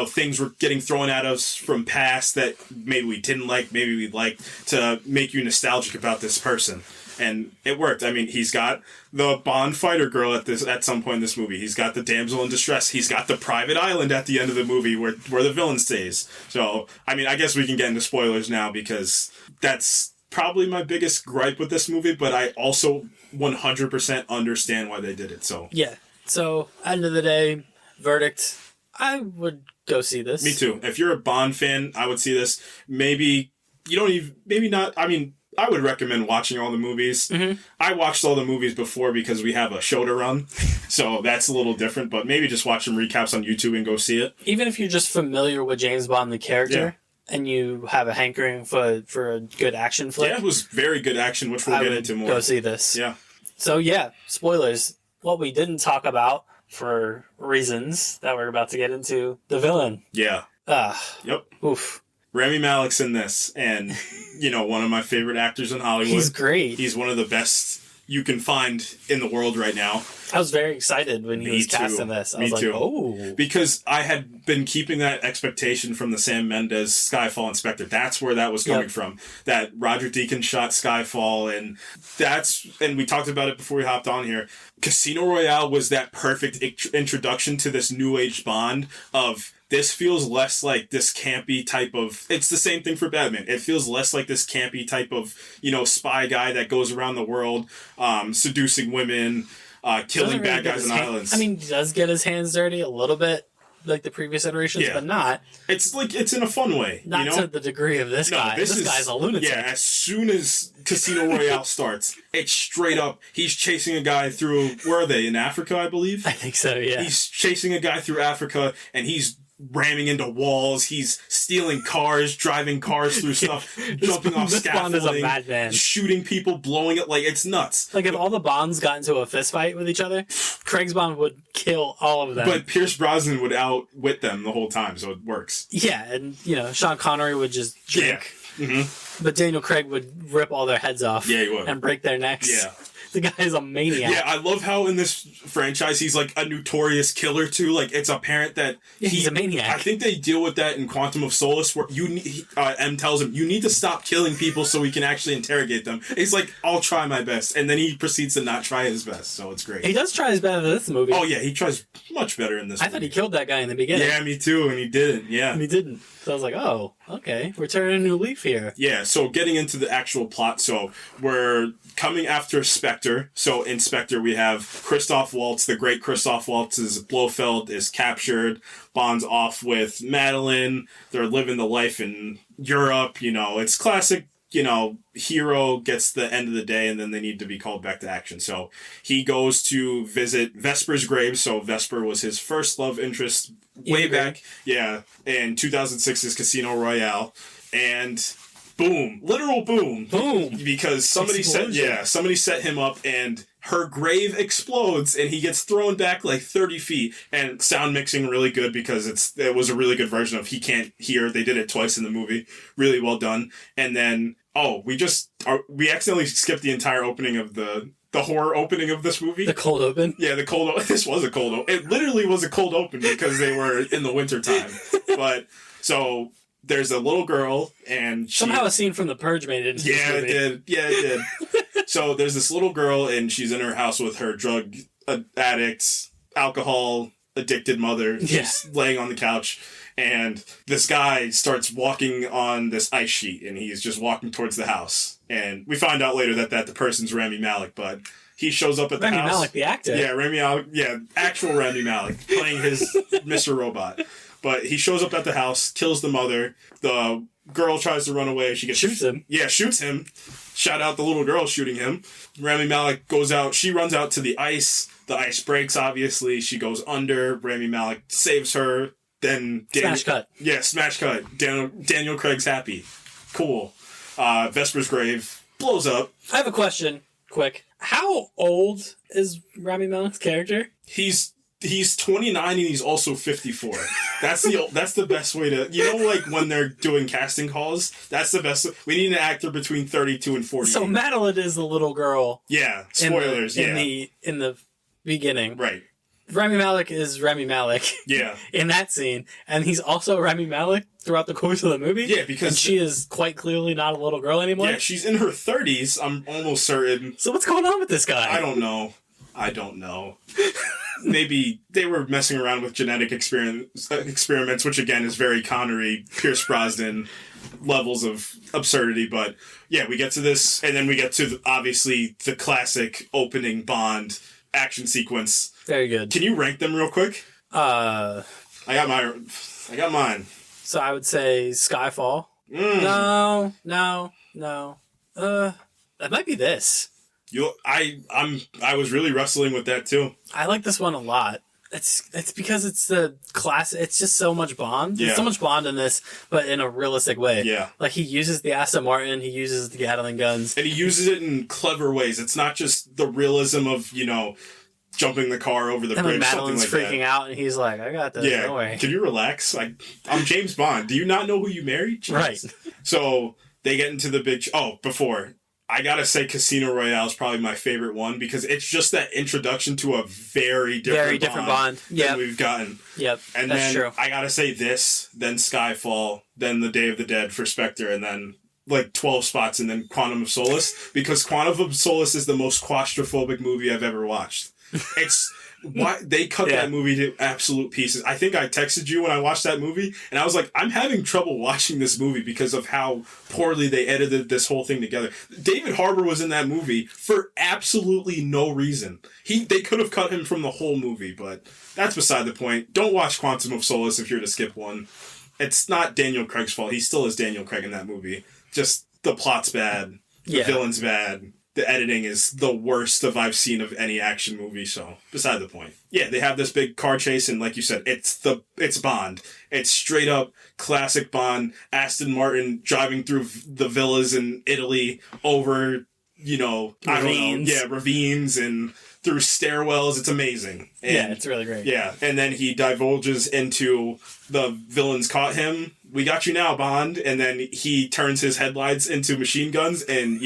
things were getting thrown at us from past that maybe we didn't like, maybe we liked, to make you nostalgic about this person. And it worked. I mean, he's got the Bond fighter girl at some point in this movie. He's got the damsel in distress. He's got the private island at the end of the movie where the villain stays. So, I mean, I guess we can get into spoilers now because that's probably my biggest gripe with this movie, but I also 100% understand why they did it. So yeah. So, end of the day, verdict, I would go see this. Me too. If you're a Bond fan, I would see this. Maybe not. I mean, I would recommend watching all the movies. Mm-hmm. I watched all the movies before because we have a show to run, so that's a little different, but maybe just watch some recaps on YouTube and go see it. Even if you're just familiar with James Bond, the character, and you have a hankering for a good action flick. Yeah, it was very good action, which we'll get into more. Go see this. Yeah. So yeah, spoilers. What we didn't talk about, for reasons that we're about to get into, the villain. Yeah. Yep. Oof. Rami Malek's in this, and, one of my favorite actors in Hollywood. He's great. He's one of the best you can find in the world right now. I was very excited when he was cast in this. I was like, oh. Because I had been keeping that expectation from the Sam Mendes Skyfall Inspector. That's where that was coming from. That Roger Deakins shot Skyfall, and we talked about it before we hopped on here. Casino Royale was that perfect introduction to this new age Bond of... This feels less like this campy type of... It's the same thing for Batman. It feels less like this campy type of, spy guy that goes around the world, seducing women, killing bad guys on islands. I mean, he does get his hands dirty a little bit, like the previous iterations, but not. It's in a fun way. Not to the degree of this guy. This guy's a lunatic. Yeah, as soon as Casino Royale starts, it's straight up, he's chasing a guy through... Where are they? In Africa, I believe? I think so, yeah. He's chasing a guy through Africa, and he's ramming into walls, he's stealing cars, driving cars through stuff, jumping off scaffolding, Bond is a madman. Shooting people, blowing it, like, it's nuts. Like, if all the Bonds got into a fist fight with each other, Craig's Bond would kill all of them. But Pierce Brosnan would outwit them the whole time, so it works. Yeah, and, Sean Connery would just drink. Yeah. Mm-hmm. But Daniel Craig would rip all their heads off. Yeah, he would. And break their necks. Yeah. The guy is a maniac. Yeah, I love how in this franchise he's like a notorious killer too. Like it's apparent that he's a maniac. I think they deal with that in Quantum of Solace, where M tells him you need to stop killing people so we can actually interrogate them. He's like, I'll try my best, and then he proceeds to not try his best. So it's great. He does try his best in this movie. Oh yeah, he tries much better in this. I thought he killed that guy in the beginning. Yeah, me too, and he didn't. Yeah, and he didn't. So I was like, oh, okay, we're turning a new leaf here. Yeah. So getting into the actual plot, so we're coming after Spectre. So in Spectre, we have Christoph Waltz, the great Christoph Waltz's Blofeld is captured. Bond's off with Madeline. They're living the life in Europe. It's classic. Hero gets the end of the day and then they need to be called back to action. So he goes to visit Vesper's grave. So Vesper was his first love interest way back. Yeah. In 2006's Casino Royale. And boom, literal boom. Boom. Because somebody set him up and her grave explodes and he gets thrown back like 30 feet. And sound mixing really good because it was a really good version of He Can't Hear. They did it twice in the movie. Really well done. And then, we accidentally skipped the entire opening of the horror opening of this movie. The cold open? Yeah, the cold open. This was a cold open. It literally was a cold open because they were in the winter time. But, so... There's a little girl, and somehow a scene from The Purge made it into this movie. It did. Yeah, it did. So there's this little girl, and she's in her house with her drug addict, alcohol addicted mother. She's laying on the couch, and this guy starts walking on this ice sheet, and he's just walking towards the house. And we find out later that the person's Rami Malek, but he shows up at the house. Rami Malek, the actor. Yeah, Rami Malek. Yeah, actual Rami Malek playing his Mr. Robot. But he shows up at the house, kills the mother. The girl tries to run away. She shoots him. Yeah, shoots him. Shout out the little girl shooting him. Rami Malek goes out. She runs out to the ice. The ice breaks, obviously. She goes under. Rami Malek saves her. Then... Smash cut. Yeah, smash cut. Daniel Craig's happy. Cool. Vesper's grave blows up. I have a question, quick. How old is Rami Malek's character? He's he's 29 and he's also 54. That's the best way to, like when they're doing casting calls, that's the best. We need an actor between 32 and 48. So Madeline is the little girl. Yeah, spoilers. In the beginning, right. Rami Malek is Rami Malek. Yeah. In that scene, and he's also Rami Malek throughout the course of the movie. Yeah, because she is quite clearly not a little girl anymore. Yeah, she's in her 30s. I'm almost certain. So what's going on with this guy? I don't know. Maybe they were messing around with genetic experiments, which again is very Connery, Pierce Brosnan levels of absurdity. But yeah, we get to this, and then we get to obviously the classic opening Bond action sequence. Very good. Can you rank them real quick? I got mine. So I would say Skyfall. No. That might be this. I was really wrestling with that too. I like this one a lot. It's because it's the class. It's just so much Bond. Yeah. There's so much Bond in this, but in a realistic way. Yeah. Like he uses the Aston Martin, he uses the Gatling guns, and he uses it in clever ways. It's not just the realism of jumping the car over the bridge. Madeline's something like freaking out, and he's like, "I got this. Yeah. No way. Can you relax? I'm James Bond. Do you not know who you married? Jeez. Right." So they get into the big. Before. I gotta say Casino Royale is probably my favorite one because it's just that introduction to a very different Bond than we've gotten. Yep, and that's then true. I gotta say this, then Skyfall, then The Day of the Dead for Spectre, and then like 12 spots, and then Quantum of Solace, because Quantum of Solace is the most claustrophobic movie I've ever watched. It's... Why they cut that movie to absolute pieces. I think I texted you when I watched that movie, and I was like, I'm having trouble watching this movie because of how poorly they edited this whole thing together. David Harbour was in that movie for absolutely no reason. They could have cut him from the whole movie, but that's beside the point. Don't watch Quantum of Solace if you're to skip one. It's not Daniel Craig's fault. He still is Daniel Craig in that movie. Just the plot's bad. The villain's bad. The editing is the worst I've seen of any action movie, so beside the point. Yeah, they have this big car chase, and like you said, it's Bond. It's straight up classic Bond. Aston Martin driving through the villas in Italy over, ravines and through stairwells. It's amazing. And, it's really great. Yeah, and then he divulges into the villains caught him. We got you now, Bond. And then he turns his headlights into machine guns and,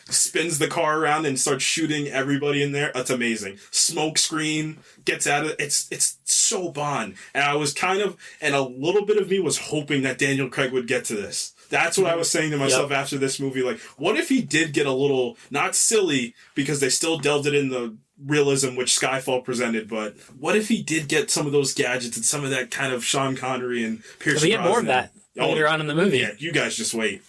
spins the car around and starts shooting everybody in there. That's amazing. Smoke screen, gets out of it. It's so Bond. And I was and a little bit of me was hoping that Daniel Craig would get to this. That's what I was saying to myself after this movie. Like, what if he did get a little, not silly, because they still delved it in the realism which Skyfall presented, but what if he did get some of those gadgets and some of that kind of Sean Connery and Pierce Brosnan? We get more of that later on in the movie. Yeah, you guys just wait.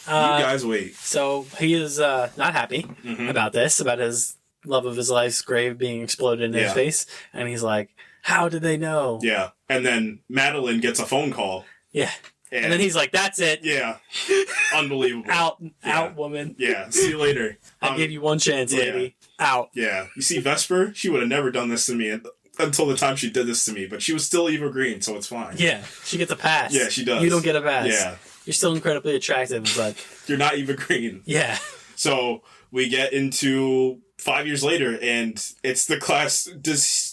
You guys wait. So he is not happy about this, about his love of his life's grave being exploded in his face, and he's like, how did they know? Yeah, and then Madeline gets a phone call. Yeah. And then he's like, that's it. Yeah. Unbelievable. Out, woman. Yeah. See you later. I gave you one chance, lady. Out. Yeah. You see, Vesper, she would have never done this to me until the time she did this to me, but she was still Eva Green, so it's fine. Yeah. She gets a pass. Yeah, she does. You don't get a pass. Yeah. You're still incredibly attractive, but... You're not Eva Green. Yeah. So we get into 5 years later, and it's the class...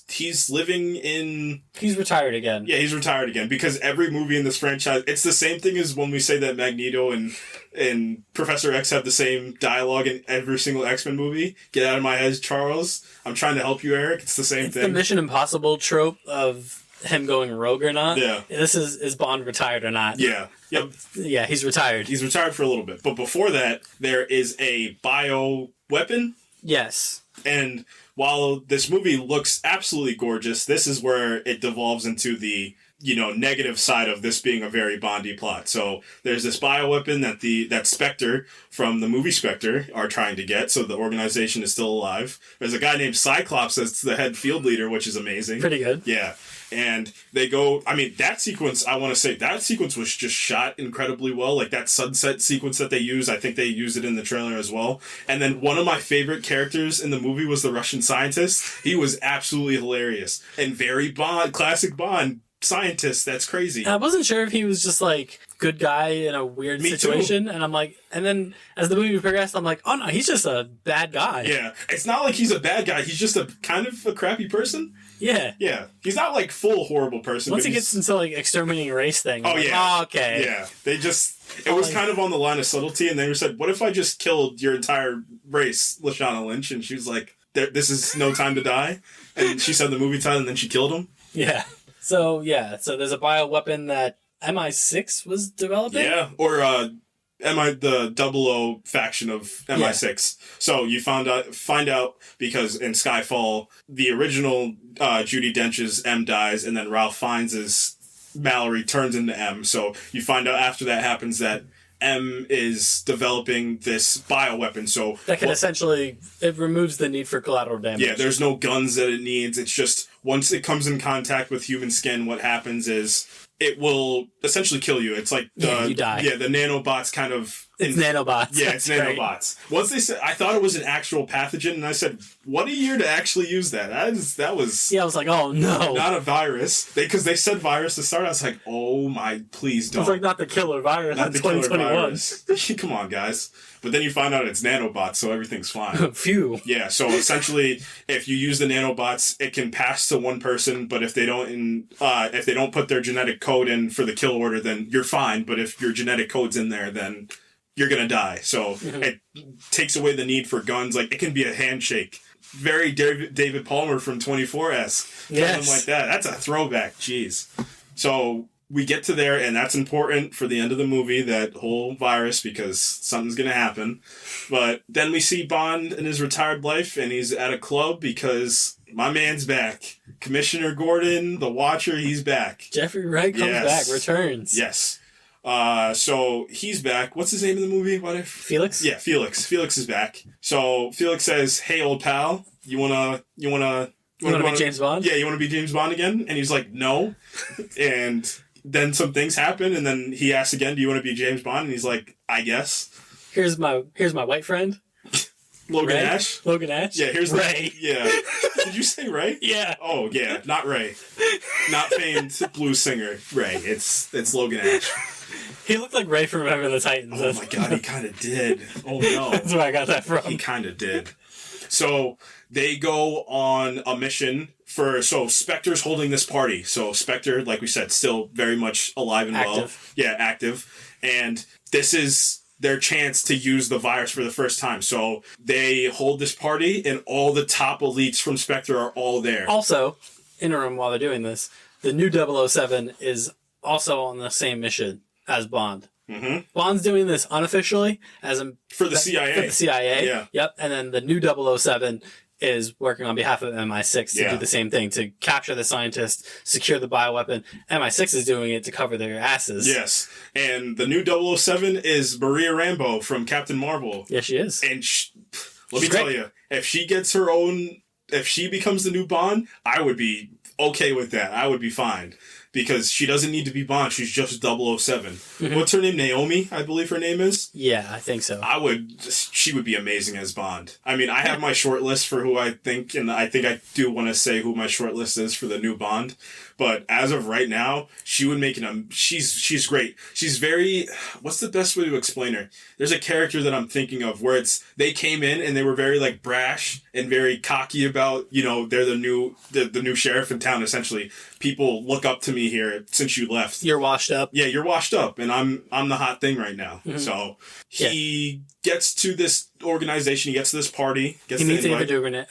He's living in... He's retired again. Yeah, he's retired again, because every movie in this franchise... It's the same thing as when we say that Magneto and Professor X have the same dialogue in every single X-Men movie. Get out of my head, Charles. I'm trying to help you, Eric. It's the same thing. It's the Mission Impossible trope of him going rogue or not. Yeah. This is Bond retired or not. Yeah. Yep. Yeah, he's retired. He's retired for a little bit. But before that, there is a bio weapon. Yes. And while this movie looks absolutely gorgeous, this is where it devolves into the, negative side of this being a very Bondy plot. So there's this bioweapon that Spectre from the movie Spectre are trying to get, so the organization is still alive. There's a guy named Cyclops that's the head field leader, which is amazing. Pretty good. Yeah. And they go, that sequence was just shot incredibly well. Like that sunset sequence that they use, I think they used it in the trailer as well. And then one of my favorite characters in the movie was the Russian scientist. He was absolutely hilarious and very classic Bond scientist. That's crazy. I wasn't sure if he was just like good guy in a weird situation. Too. And I'm like, and then as the movie progressed, I'm like, oh no, he's just a bad guy. Yeah. It's not like he's a bad guy. He's just a kind of a crappy person. Yeah. Yeah, he's not like full horrible person. Once but he gets into like exterminating race thing. Oh, I'm like, yeah. oh, okay. Yeah, it was kind of on the line of subtlety, and they said, what if I just killed your entire race, Lashana Lynch? And she was like, this is no time to die. And she said the movie title, and then she killed him. Yeah. So there's a bioweapon that MI6 was developing? Yeah, or the 00 faction of MI6. Yeah. So you find out because in Skyfall, the original Judi Dench's M dies, and then Ralph Fiennes' Mallory turns into M. So you find out after that happens that M is developing this bioweapon. So that can essentially, it removes the need for collateral damage. Yeah, there's no guns that it needs. It's just once it comes in contact with human skin, what happens is it will essentially kill you. It's like you die. Yeah, the nanobots kind of. It's nanobots. Yeah, it's nanobots. Right. Once they said, I thought it was an actual pathogen, and I said, "What a year to actually use that." That was. Yeah, I was like, "Oh no, not a virus." Because they said virus to start. I was like, "Oh my, please don't." It's like not the killer virus. Not the 2021. Come on, guys. But then you find out it's nanobots, so everything's fine. Phew. Yeah. So essentially, if you use the nanobots, it can pass to one person, but if they don't put their genetic code in for the kill order, then you're fine. But if your genetic code's in there, then you're gonna die. So it takes away the need for guns. Like, it can be a handshake. Very David Palmer from 24S. Yes. Something like that. That's a throwback. Jeez. So we get to there, and that's important for the end of the movie, that whole virus, because something's gonna happen. But then we see Bond in his retired life, and he's at a club because my man's back. Commissioner Gordon, the Watcher, he's back. Jeffrey Wright comes back, returns. Yes. So he's back. What's his name in the movie? Felix? Yeah, Felix. Felix is back. So Felix says, "Hey, old pal, you wanna be James Bond? Yeah, you wanna be James Bond again?" And he's like, "No." And then some things happen, and then he asks again, "Do you want to be James Bond?" And he's like, "I guess." Here's my white friend. Logan Ash? Logan Ash? Yeah, here's Ray. Yeah. Did you say Ray? Yeah. Oh, yeah, not Ray. Not famed blues singer Ray. It's Logan Ash. He looked like Ray from Remember the Titans. Oh my god, he kind of did. Oh no. That's where I got that from. He kind of did. So they go on a mission so Spectre's holding this party. So Spectre, like we said, still very much alive and well. Yeah, active. And this is their chance to use the virus for the first time. So they hold this party, and all the top elites from Spectre are all there. Also, interim while they're doing this, the new 007 is also on the same mission as Bond. Mm-hmm. Bond's doing this unofficially for the CIA. For the CIA. Yeah. Yep. And then the new 007 is working on behalf of MI6 to do the same thing, to capture the scientist, secure the bioweapon. MI6 is doing it to cover their asses. Yes. And the new 007 is Maria Rambeau from Captain Marvel. Yeah, she is. And let me tell you, if she becomes the new Bond, I would be okay with that. I would be fine. Because she doesn't need to be Bond. She's just 007. Mm-hmm. What's her name? Naomi, I believe her name is? Yeah, I think so. She would be amazing as Bond. I mean, I have my short list for who I think, and I think I do want to say who my short list is for the new Bond. But as of right now, she would make she's great. She's very, what's the best way to explain her? There's a character that I'm thinking of where they came in and they were very like brash and very cocky about, they're the new sheriff in town, essentially. People look up to me here since you left. You're washed up. Yeah, you're washed up, and I'm the hot thing right now. Mm-hmm. So he gets to this organization. He gets to this party. He meets Ava DuVernay.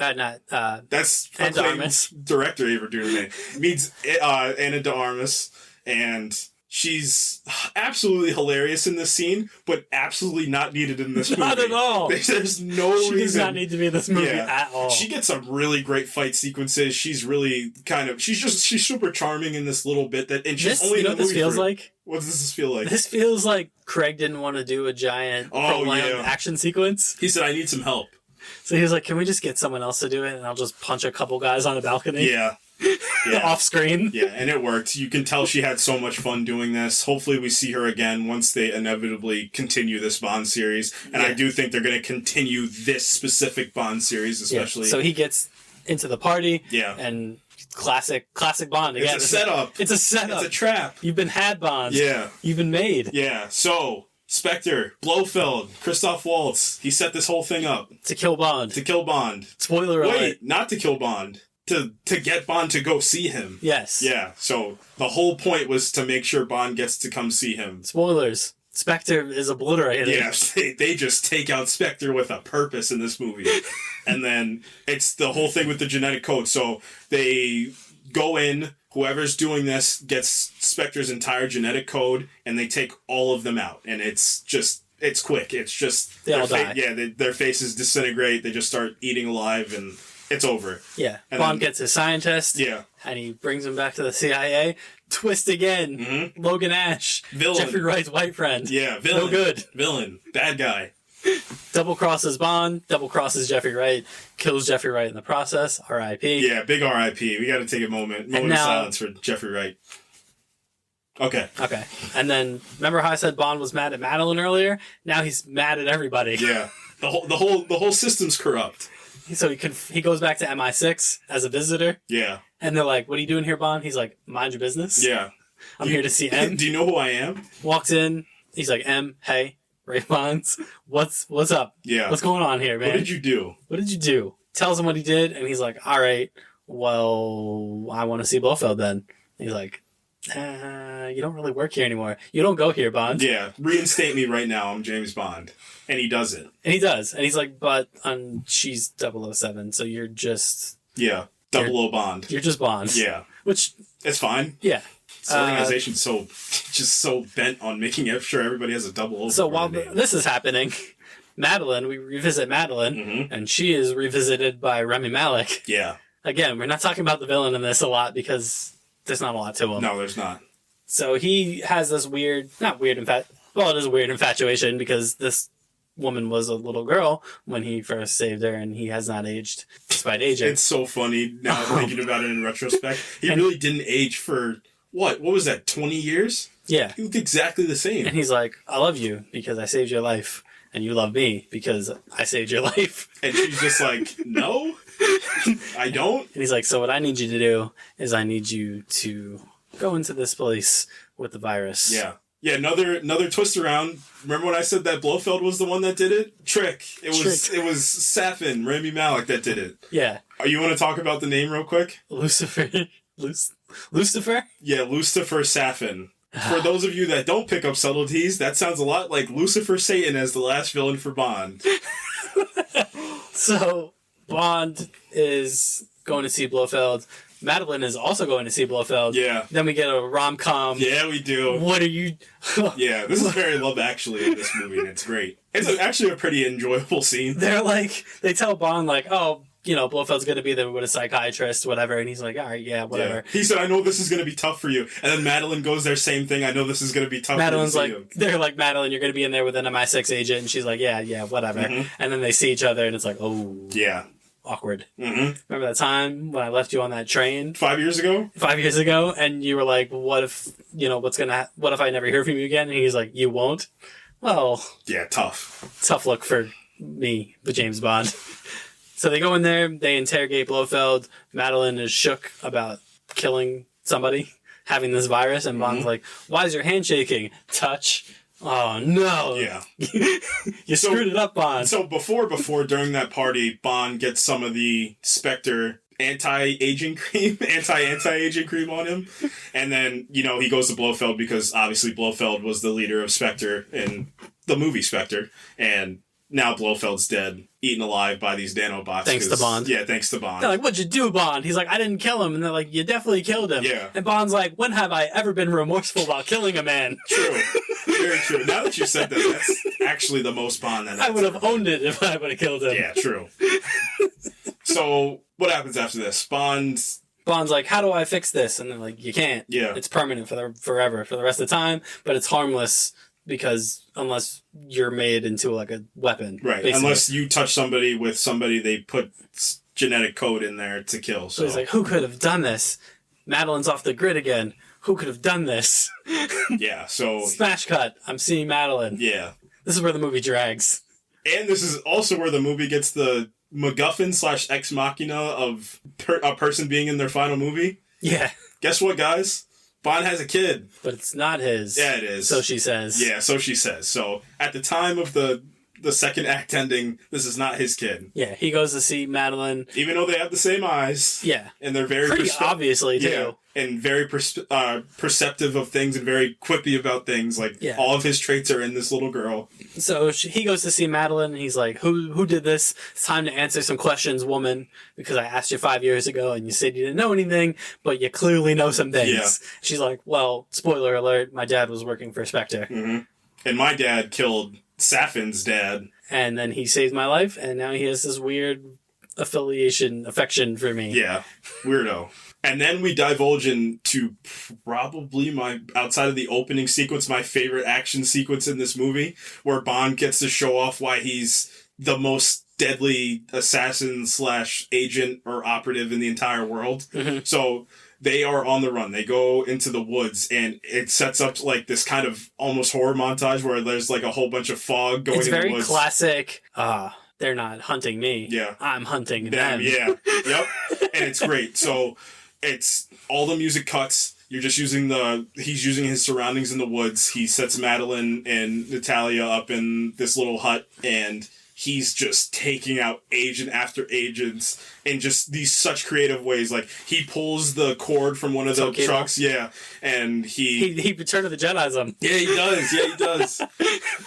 That's Anna de Armas. Director Ava DuVernay. Meets Anna de Armas, and she's absolutely hilarious in this scene, but absolutely not needed in this movie. Not at all. There's no reason. She does not need to be in this movie at all. She gets some really great fight sequences. She's really she's super charming in this little bit she's only in the movie. This feels like? What does this feel like? This feels like Craig didn't want to do a giant prolonged action sequence. He said, "I need some help." So he was like, "Can we just get someone else to do it, and I'll just punch a couple guys on a balcony?" Yeah. Off screen. Yeah, and it worked. You can tell she had so much fun doing this. Hopefully we see her again once they inevitably continue this Bond series. And I do think they're going to continue this specific Bond series, especially. Yeah. So he gets into the party. Yeah. And classic Bond again. It's a setup. It's a setup. It's a trap. You've been had, Bond. Yeah. You've been made. Yeah. So Spectre, Blofeld, Christoph Waltz. He set this whole thing up. To kill Bond. To kill Bond. Spoiler alert. Wait, not to kill Bond. to get Bond to go see him. Yes. Yeah, so the whole point was to make sure Bond gets to come see him. Spoilers. Spectre is obliterated. Yeah, they just take out Spectre with a purpose in this movie. And then it's the whole thing with the genetic code. So they go in, whoever's doing this gets Spectre's entire genetic code, and they take all of them out. And it's quick. It's just... They all die. Their faces disintegrate, they just start eating alive, and it's over. Yeah. And Bond gets his scientist. Yeah. And he brings him back to the CIA. Twist again. Mm-hmm. Logan Ash. Villain. Jeffrey Wright's white friend. Yeah, villain. No good. Villain. Bad guy. Double crosses Bond. Double crosses Jeffrey Wright. Kills Jeffrey Wright in the process. R.I.P. Yeah, big R.I.P. We gotta take a moment of silence for Jeffrey Wright. Okay. And then, remember how I said Bond was mad at Madeline earlier? Now he's mad at everybody. Yeah. The whole system's corrupt. So he goes back to MI6 as a visitor. Yeah. And they're like, "What are you doing here, Bond?" He's like, "Mind your business. Yeah. I'm here to see M." Do you know who I am? Walks in. He's like, "M, hey, Ray Bonds, what's up? Yeah. What's going on here, man? What did you do? Tells him what he did, and he's like, "All right, well, I want to see Blofeld then." He's like, "You don't really work here anymore. You don't go here, Bond." Yeah. Reinstate me right now. I'm James Bond. And he does it. And he does. And he's like, "But she's 007, so you're just..." Yeah. 00 Bond. You're just Bond. Yeah. Which... It's fine. Yeah. This organization's so bent on making sure everybody has a 00. So while this is happening, Madeline, we revisit Madeline, and she is revisited by Rami Malek. Yeah. Again, we're not talking about the villain in this a lot because there's not a lot to him. No, there's not. So he has this it is a weird infatuation because this woman was a little girl when he first saved her, and he has not aged despite aging. It's so funny now thinking about it in retrospect. He really didn't age for, what was that, 20 years? Yeah. He looked exactly the same. And he's like, "I love you because I saved your life, and you love me because I saved your life." And she's just like, "No, I don't." And he's like, "So what I need you to do is I need you to go into this place with the virus." Yeah. Yeah, another twist around. Remember when I said that Blofeld was the one that did it? Trick. It was Safin, Rami Malek that did it. Yeah. You want to talk about the name real quick? Lucifer? Yeah, Lucifer Safin. For those of you that don't pick up subtleties, that sounds a lot like Lucifer Satan as the last villain for Bond. So, Bond is going to see Blofeld. Madeline is also going to see Blofeld. Yeah. Then we get a rom-com. Yeah, we do. What are you... Yeah, this is very Love Actually in this movie, and it's great. It's actually a pretty enjoyable scene. They're like... They tell Bond, like, "Oh, Blofeld's going to be there with a psychiatrist, whatever." And he's like, "All right, yeah, whatever." Yeah. He said, "I know this is going to be tough for you." And then Madeline goes there, same thing. "I know this is going to be tough Madeline's for you." like, they're like, "Madeline, you're going to be in there with an MI6 agent." And she's like, yeah, whatever. Mm-hmm. And then they see each other, and it's like, oh. Yeah. Awkward. Mm-hmm. Remember that time when I left you on that train 5 years ago? 5 years ago, and you were like, "What if what if I never hear from you again?" And he's like, "You won't." Well, yeah, tough look for me, but James Bond. So they go in there, they interrogate Blofeld. Madeline is shook about killing somebody, having this virus, and Bond's like, "Why is your hand shaking?" Touch. Oh no! Yeah, you screwed it up, Bond. So before during that party, Bond gets some of the Spectre anti-aging cream on him, and then he goes to Blofeld because obviously Blofeld was the leader of Spectre in the movie Spectre, and now Blofeld's dead, eaten alive by these nanobots. Thanks to Bond. Yeah, thanks to Bond. They're like, "What'd you do, Bond?" He's like, "I didn't kill him." And they're like, "You definitely killed him." Yeah. And Bond's like, "When have I ever been remorseful about killing a man?" True. Very true. Now that you said that, that's actually the most Bond that I would have owned it if I would have killed him. Yeah, true. So, what happens after this? Bond's like, "How do I fix this?" And they're like, "You can't. Yeah. It's permanent forever, for the rest of the time, but it's harmless because unless you're made into like a weapon." Right. Basically. Unless you touch somebody with somebody they put genetic code in there to kill. So he's like, "Who could have done this?" Madeline's off the grid again. Who could have done this? Yeah, so... Smash cut. I'm seeing Madeline. Yeah. This is where the movie drags. And this is also where the movie gets the MacGuffin / Ex Machina of a person being in their final movie. Yeah. Guess what, guys? Bond has a kid. But it's not his. Yeah, it is. So she says. Yeah, so she says. So at the time of the the second act ending, this is not his kid. Yeah, he goes to see Madeline. Even though they have the same eyes. Yeah. And they're very... Pretty obviously, too. Yeah, and very perceptive of things and very quippy about things. Like, all of his traits are in this little girl. So he goes to see Madeline, and he's like, who did this? It's time to answer some questions, woman, because I asked you 5 years ago, and you said you didn't know anything, but you clearly know some things. Yeah. She's like, well, spoiler alert, my dad was working for Spectre. Mm-hmm. And my dad killed Safin's dad. And then he saved my life, and now he has this weird affection for me. Yeah, weirdo. And then we divulge into probably outside of the opening sequence, my favorite action sequence in this movie, where Bond gets to show off why he's the most deadly assassin / agent or operative in the entire world. Mm-hmm. So they are on the run. They go into the woods, and it sets up like this kind of almost horror montage where there's like a whole bunch of fog going in the woods. It's very classic. They're not hunting me. Yeah. I'm hunting them. Yeah. Yep. And it's great. So it's all the music cuts. You're just using he's using his surroundings in the woods. He sets Madeline and Natalia up in this little hut, and he's just taking out agent after agents in just these such creative ways. Like, he pulls the cord from one of the trucks. Yeah. And he Return of the Jedi's him. Yeah, he does. Yeah, he does.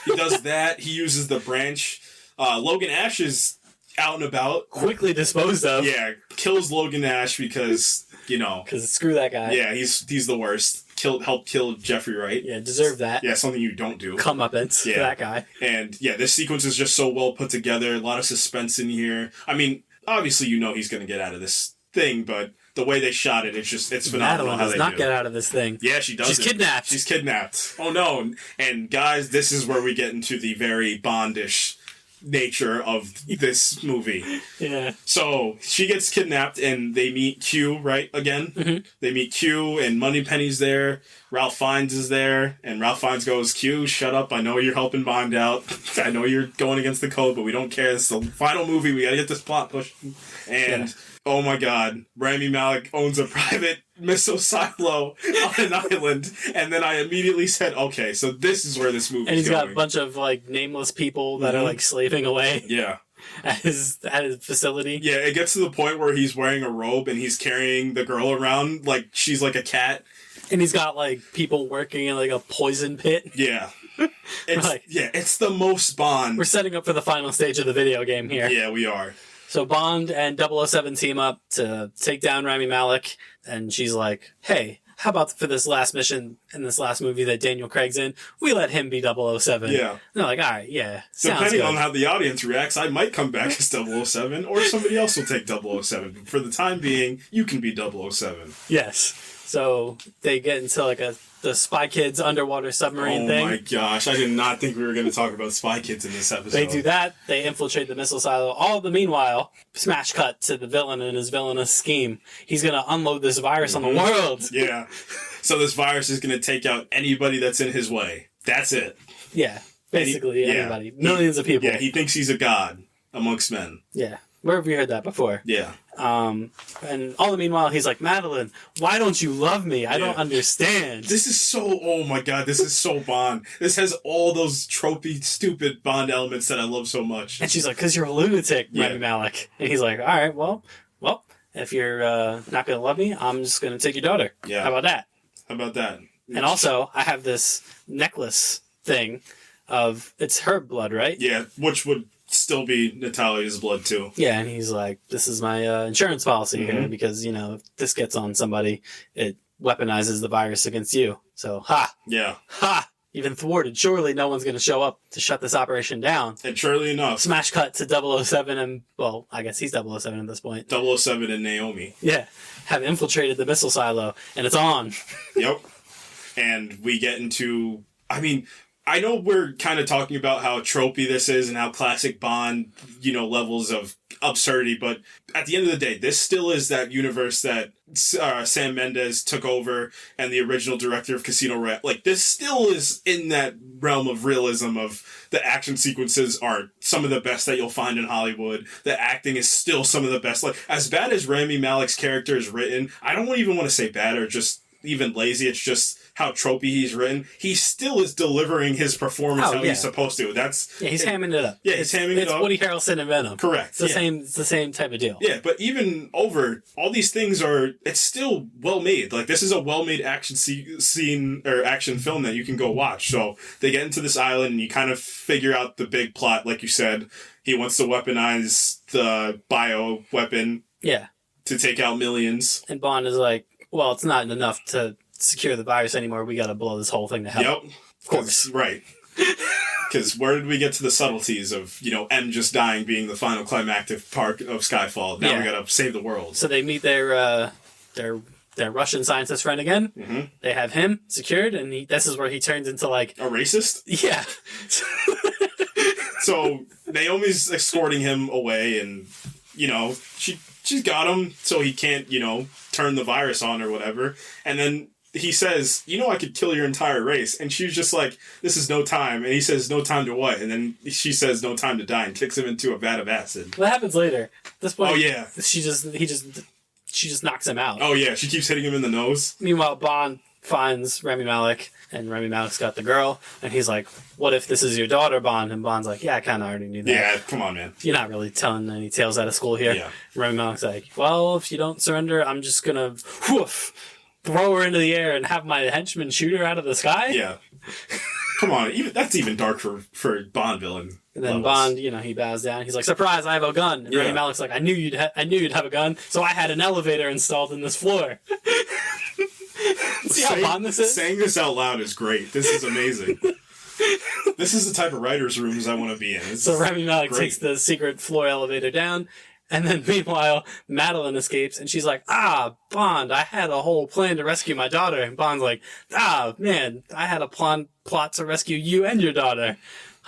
He does that. He uses the branch. Logan Ash is out and about. Quickly disposed of. Yeah, kills Logan Ash because, Because screw that guy. Yeah, he's the worst. Helped kill Jeffrey Wright. Yeah, deserve that. Yeah, something you don't do. Comeuppance for that guy. And, this sequence is just so well put together. A lot of suspense in here. I mean, obviously he's going to get out of this thing, but the way they shot it, it's phenomenal. Madeline does not get out of this thing. Yeah, she does. She's kidnapped. She's kidnapped. Oh, no. And, guys, this is where we get into the very Bondish nature of this movie. Yeah. So she gets kidnapped, and they meet Q, right? Again, mm-hmm. They meet Q, and Moneypenny's there. Ralph Fiennes is there, and Ralph Fiennes goes, "Q, shut up! I know you're helping Bond out. I know you're going against the code, but we don't care. It's the final movie. We gotta get this plot pushed." And oh my God, Rami Malek owns a private missile silo on an island, and then I immediately said, "Okay, so this is where this movie." And he's got a bunch of like nameless people that are like slaving away. Yeah. At his facility. Yeah, it gets to the point where he's wearing a robe and he's carrying the girl around like she's like a cat. And he's got like people working in like a poison pit. Yeah. It's the most Bond. We're setting up for the final stage of the video game here. Yeah, we are. So Bond and 007 team up to take down Rami Malek, and she's like, "Hey, how about for this last mission in this last movie that Daniel Craig's in, we let him be 007. Yeah. And they're like, all right, yeah, depending on how the audience reacts, I might come back as 007, or somebody else will take 007. But for the time being, you can be 007. Yes. So they get into like the Spy Kids underwater submarine thing. Oh my gosh, I did not think we were going to talk about Spy Kids in this episode. They do that. They infiltrate the missile silo. All the meanwhile, smash cut to the villain and his villainous scheme. He's going to unload this virus on the world. Yeah. So this virus is going to take out anybody that's in his way. That's it. Yeah. Basically anybody. Millions of people. Yeah, he thinks he's a god amongst men. Yeah. Where have we heard that before? Yeah. And all the meanwhile, he's like, Madeline, why don't you love me? I don't understand. This is so, oh my God, this is so Bond. This has all those tropey, stupid Bond elements that I love so much. And she's like, because you're a lunatic, Rami Malek. And he's like, all right, well, if you're not going to love me, I'm just going to take your daughter. Yeah. How about that? And also, I have this necklace thing of, it's her blood, right? Yeah, which would still be Natalia's blood too. Yeah, and he's like, this is my insurance policy here, because, if this gets on somebody, it weaponizes the virus against you. So, Yeah. Even thwarted. Surely no one's going to show up to shut this operation down. And surely enough. Smash cut to 007 and, well, I guess he's 007 at this point. 007 and Naomi. Yeah. Have infiltrated the missile silo, and it's on. Yep. And we get into, I know we're kind of talking about how tropey this is and how classic Bond, levels of absurdity, but at the end of the day, this still is that universe that Sam Mendes took over and the original director of Casino Royale. Like, this still is in that realm of realism of the action sequences are some of the best that you'll find in Hollywood. The acting is still some of the best. Like, as bad as Rami Malek's character is written, I don't even want to say bad or just even lazy. It's just how tropey he's written. He still is delivering his performance how he's supposed to. He's hamming it up. Yeah, he's hamming it up. It's Woody Harrelson and Venom. Correct. It's the same type of deal. Yeah, but even over all these things it's still well made. Like, this is a well made action scene or action film that you can go watch. So they get into this island and you kind of figure out the big plot, like you said. He wants to weaponize the bio weapon. Yeah. To take out millions. And Bond is like, well, it's not enough to secure the virus anymore. We got to blow this whole thing to hell. Yep. Of course. Right. Because where did we get to the subtleties of, M just dying being the final climactic part of Skyfall? Now we got to save the world. So they meet their Russian scientist friend again. Mm-hmm. They have him secured, and this is where he turns into like... A racist? Yeah. So Naomi's escorting him away, and, she's got him so he can't, turn the virus on or whatever. And then he says, I could kill your entire race. And she's just like, this is no time. And he says, no time to what? And then she says, no time to die, and kicks him into a vat of acid. What happens later? At this point, oh, yeah. She just knocks him out. Oh, yeah. She keeps hitting him in the nose. Meanwhile, Bond finds Rami Malek, and Rami Malek's got the girl, and he's like, what if this is your daughter, Bond? And Bond's like, yeah, I kind of already knew that. Yeah, come on, man. You're not really telling any tales out of school here. Yeah. Rami Malek's like, well, if you don't surrender, I'm just gonna throw her into the air and have my henchman shoot her out of the sky? Yeah. Come on, that's even dark for Bond villain. And then levels. Bond, he bows down. He's like, surprise, I have a gun. And Rami Malek's like, I knew you'd have a gun, so I had an elevator installed in this floor. See how Bond this is? Saying this out loud is great. This is amazing. This is the type of writer's rooms I want to be in. So Rami Malek takes the secret floor elevator down, and then meanwhile, Madeline escapes, and she's like, Bond, I had a whole plan to rescue my daughter. And Bond's like, man, I had a plot to rescue you and your daughter.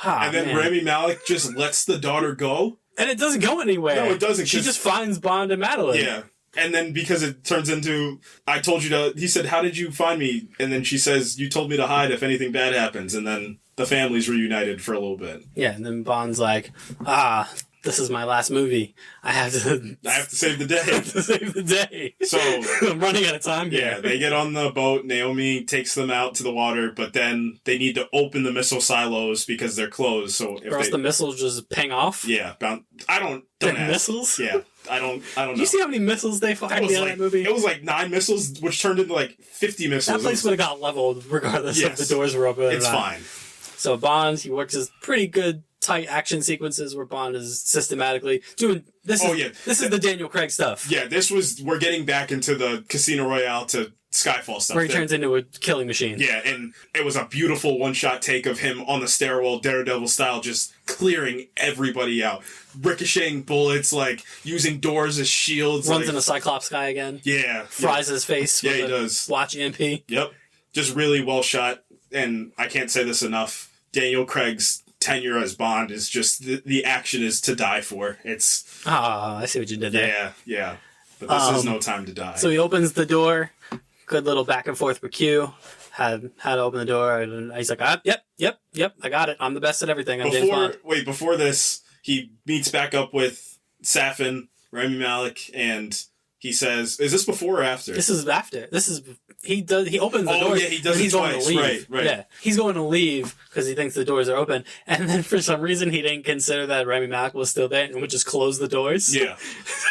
And then Rami Malek just lets the daughter go? And it doesn't go anywhere. No, it doesn't. She just finds Bond and Madeline. Yeah. And then because it turns into, I told you to, he said, how did you find me? And then she says, you told me to hide if anything bad happens. And then the family's reunited for a little bit. Yeah, and then Bond's like, this is my last movie. I have to save the day. I have to save the day. So I'm running out of time here. Yeah, they get on the boat. Naomi takes them out to the water, but then they need to open the missile silos because they're closed. So or else the missiles just ping off. Yeah, don't the ask. Missiles? Yeah, I don't know. Do you see how many missiles they fired in that movie? It was like 9 missiles, which turned into like 50 missiles. That place would have got leveled regardless if the doors were open. It's fine. So Bond, he works his pretty good tight action sequences where Bond is systematically doing this. This is the Daniel Craig stuff. Yeah, we're getting back into the Casino Royale to Skyfall stuff. Where he turns into a killing machine. Yeah, and it was a beautiful one-shot take of him on the stairwell, Daredevil style, just clearing everybody out. Ricocheting bullets, like using doors as shields. Runs in a Cyclops guy again. Yeah. Fries his face with he does. Watch EMP. Yep. Just really well shot, and I can't say this enough. Daniel Craig's tenure as Bond is just, the action is to die for. It's... I see what you did there. Yeah. But this is no time to die. So he opens the door. Good little back and forth with Q. Had to open the door, and he's like, yep, I got it. I'm the best at everything. I'm James Bond. Before this, he meets back up with Safin, Rami Malek, and he says, is this before or after? This is after. He opens the door. Yeah, he does it twice. Going to leave. Right. Yeah, he's going to leave because he thinks the doors are open, and then for some reason he didn't consider that Rami Malek was still there and would just close the doors. Yeah.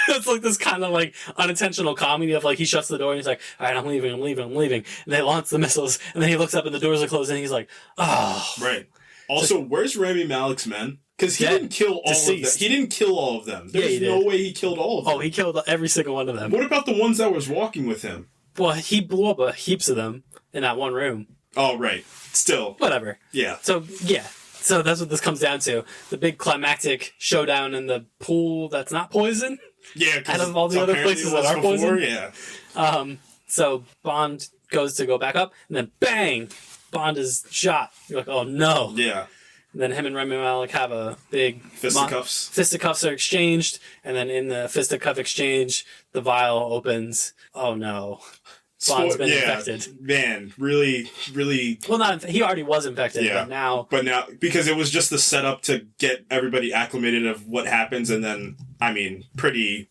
It's like this kind of like unintentional comedy of like he shuts the door and he's like, all right, I'm leaving. And they launch the missiles, and then he looks up and the doors are closed and he's like, oh. Right. Also, where's Rami Malek's men? Because he didn't kill all of them. He didn't kill all of them. There's no way he killed all of them. Oh, he killed every single one of them. What about the ones that was walking with him? Well, he blew up heaps of them in that one room. Oh, right. Still. Whatever. Yeah. So that's what this comes down to. The big climactic showdown in the pool that's not poison. Yeah, out of all the other places that are poison. Yeah. So Bond goes to go back up, and then bang! Bond is shot. You're like, oh no. Yeah. And then him and Rami Malek have a big... Fisticuffs. Fisticuffs are exchanged, and then in the fisticuff exchange, the vial opens. Oh no. Bond's been infected. Man, really, really... Well, he already was infected, but now... But now, because it was just the setup to get everybody acclimated of what happens, and then, I mean, pretty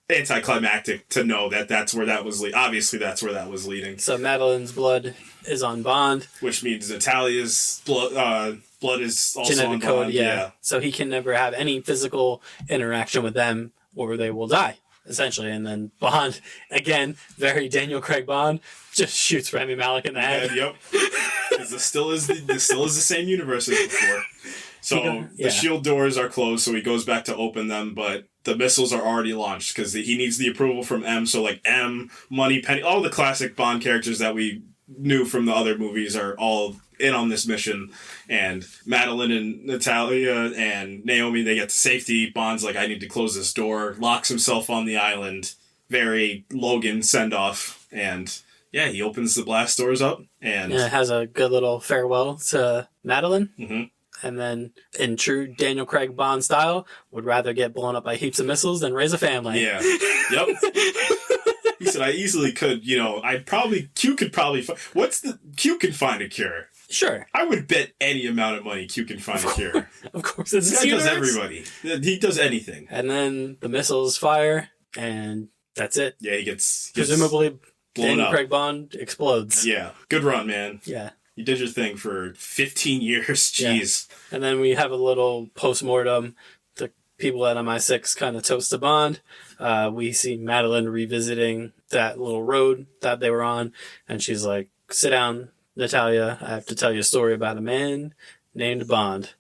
anticlimactic to know that that's where that was leading. Obviously, that's where that was leading. So Madeline's blood is on Bond. Which means Natalia's blood is also Genetic on code, Bond. yeah. So he can never have any physical interaction with them or they will die, essentially. And then Bond, again, very Daniel Craig Bond, just shoots Rami Malek in the head. Yep. This still is the same universe as before. So the shield doors are closed, so he goes back to open them, but the missiles are already launched because he needs the approval from M. So like M, Moneypenny, all the classic Bond characters that we knew from the other movies are all in on this mission. And Madeline and Natalia and Naomi, they get to safety. Bond's like, I need to close this door. Locks himself on the island. Very Logan send-off. And yeah, he opens the blast doors up. And it has a good little farewell to Madeline. Mm-hmm. And then, in true Daniel Craig Bond style, would rather get blown up by heaps of missiles than raise a family. Yeah. Yep. He said, I easily could, Q could probably Q can find a cure. Sure. I would bet any amount of money Q can find a cure. Of course. This guy does everybody. He does anything. And then the missiles fire, and that's it. Yeah, he gets presumably blown Daniel up. Craig Bond explodes. Yeah. Good run, man. Yeah. You did your thing for 15 years. Jeez. Yeah. And then we have a little post-mortem. The people at MI6 kind of toast to Bond. We see Madeline revisiting that little road that they were on. And she's like, sit down, Natalia. I have to tell you a story about a man named Bond.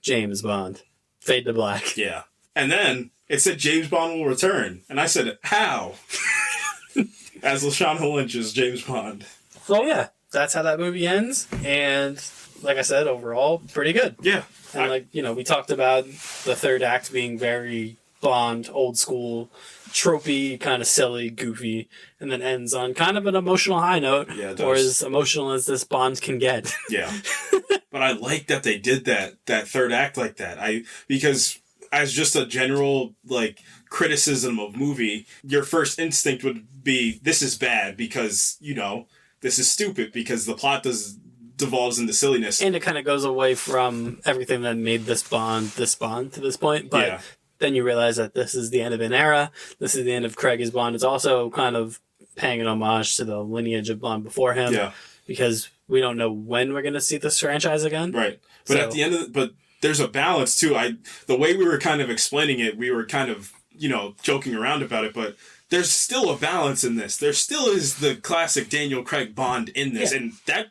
James Bond. Fade to black. Yeah. And then it said James Bond will return. And I said, how? As Lashana Lynch's James Bond. So, yeah. That's how that movie ends, and like I said, overall, pretty good. Yeah. And we talked about the third act being very Bond, old school, tropey, kind of silly, goofy, and then ends on kind of an emotional high note, or as emotional as this Bond can get. Yeah. But I like that they did that third act like that. Because as just a general, criticism of movie, your first instinct would be, this is bad because, this is stupid because the plot devolves into silliness. And it kind of goes away from everything that made this Bond to this point. But then you realize that this is the end of an era. This is the end of Craig as Bond. It's also kind of paying an homage to the lineage of Bond before him. Yeah. Because we don't know when we're going to see this franchise again. Right. But at the end of but there's a balance too. The way we were kind of explaining it, we were kind of, joking around about it, but there's still a balance in this. There still is the classic Daniel Craig Bond in this. Yeah. And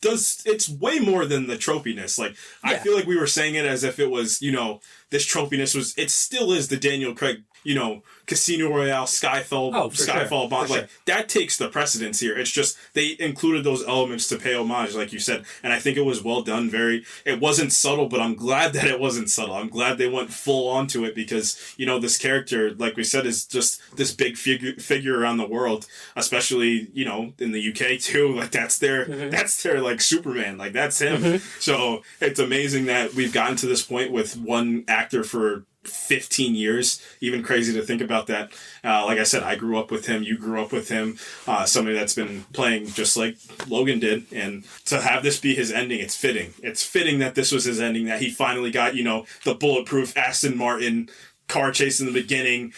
it's way more than the tropiness. I feel like we were saying it as if it was, this tropiness it still is the Daniel Craig, Casino Royale, Skyfall Bond. Sure. That takes the precedence here. It's just, they included those elements to pay homage, like you said. And I think it was well done. It wasn't subtle, but I'm glad that it wasn't subtle. I'm glad they went full onto it because, this character, like we said, is just this big figure around the world, especially, in the UK too. That's their Superman. That's him. Mm-hmm. So it's amazing that we've gotten to this point with one actor for 15 years. Even crazy to think about that. Like I said, I grew up with him. You grew up with him. Somebody that's been playing just like Logan did. And to have this be his ending, it's fitting. It's fitting that this was his ending, that he finally got, the bulletproof Aston Martin car chase in the beginning,